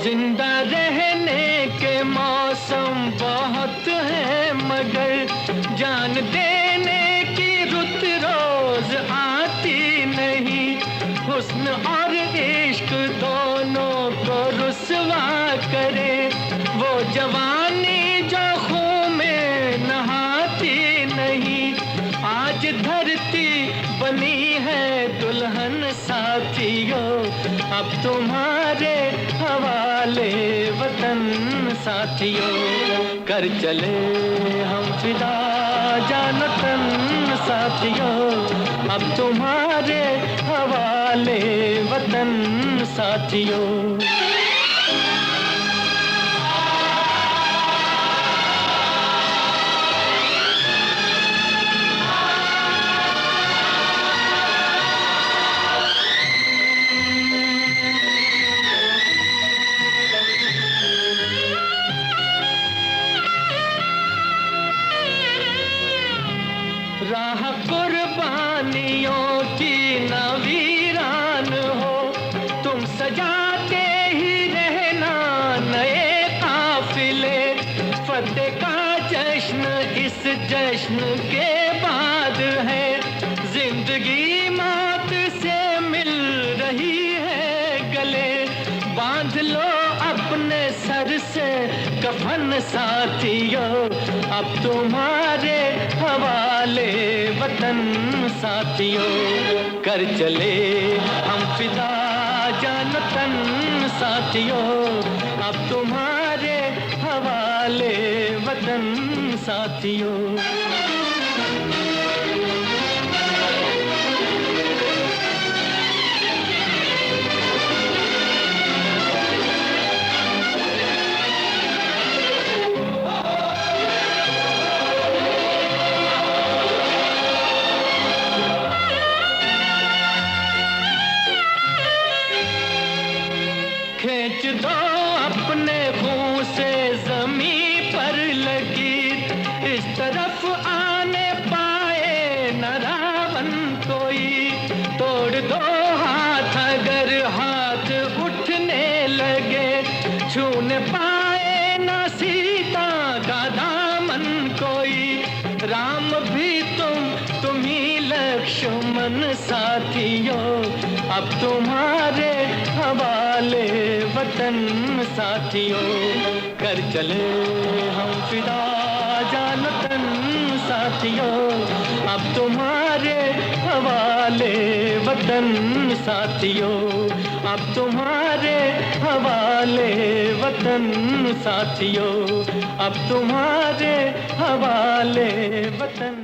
जिंदा रहने के मौसम बहुत हैं, मगर जान देने की रुत रोज आती नहीं। हुस्न और इश्क दोनों को रुसवा करे, वो जवानी जो खून में नहाती नहीं। आज धरती बनी है दुल्हन साथियों, अब तुम्हारे हवाले वतन साथियों। कर चले हम फिदा जानो तन साथियों, अब तुम्हारे हवाले वतन साथियों। राह कुर्बानियों की न वीरान हो, तुम सजाते ही रहना नए काफिले। फतेह का जश्न इस जश्न के बाद है, जिंदगी मौत से मिल रही है गले। बांध लो अपने सर से कफन साथियों, अब तुम्हारे हवाले वतन साथियों। कर चले हम फिदा जान तन साथियों, अब तुम्हारे हवाले वतन साथियों। खींच दो अपने खून से ज़मीं पर लकीर, इस तरफ आने पाए न रावण कोई। तोड़ दो हाथ अगर हाथ उठने लगे, छूने पाए न सीता का दामन कोई। राम भी तुम ही लक्ष्मण साथियों, अब तुम्हारे हवाले वतन साथियों। कर चले हम फिदा जान तन साथियों, अब तुम्हारे हवाले वतन साथियों। अब तुम्हारे हवाले वतन साथियों, अब तुम्हारे हवाले वतन।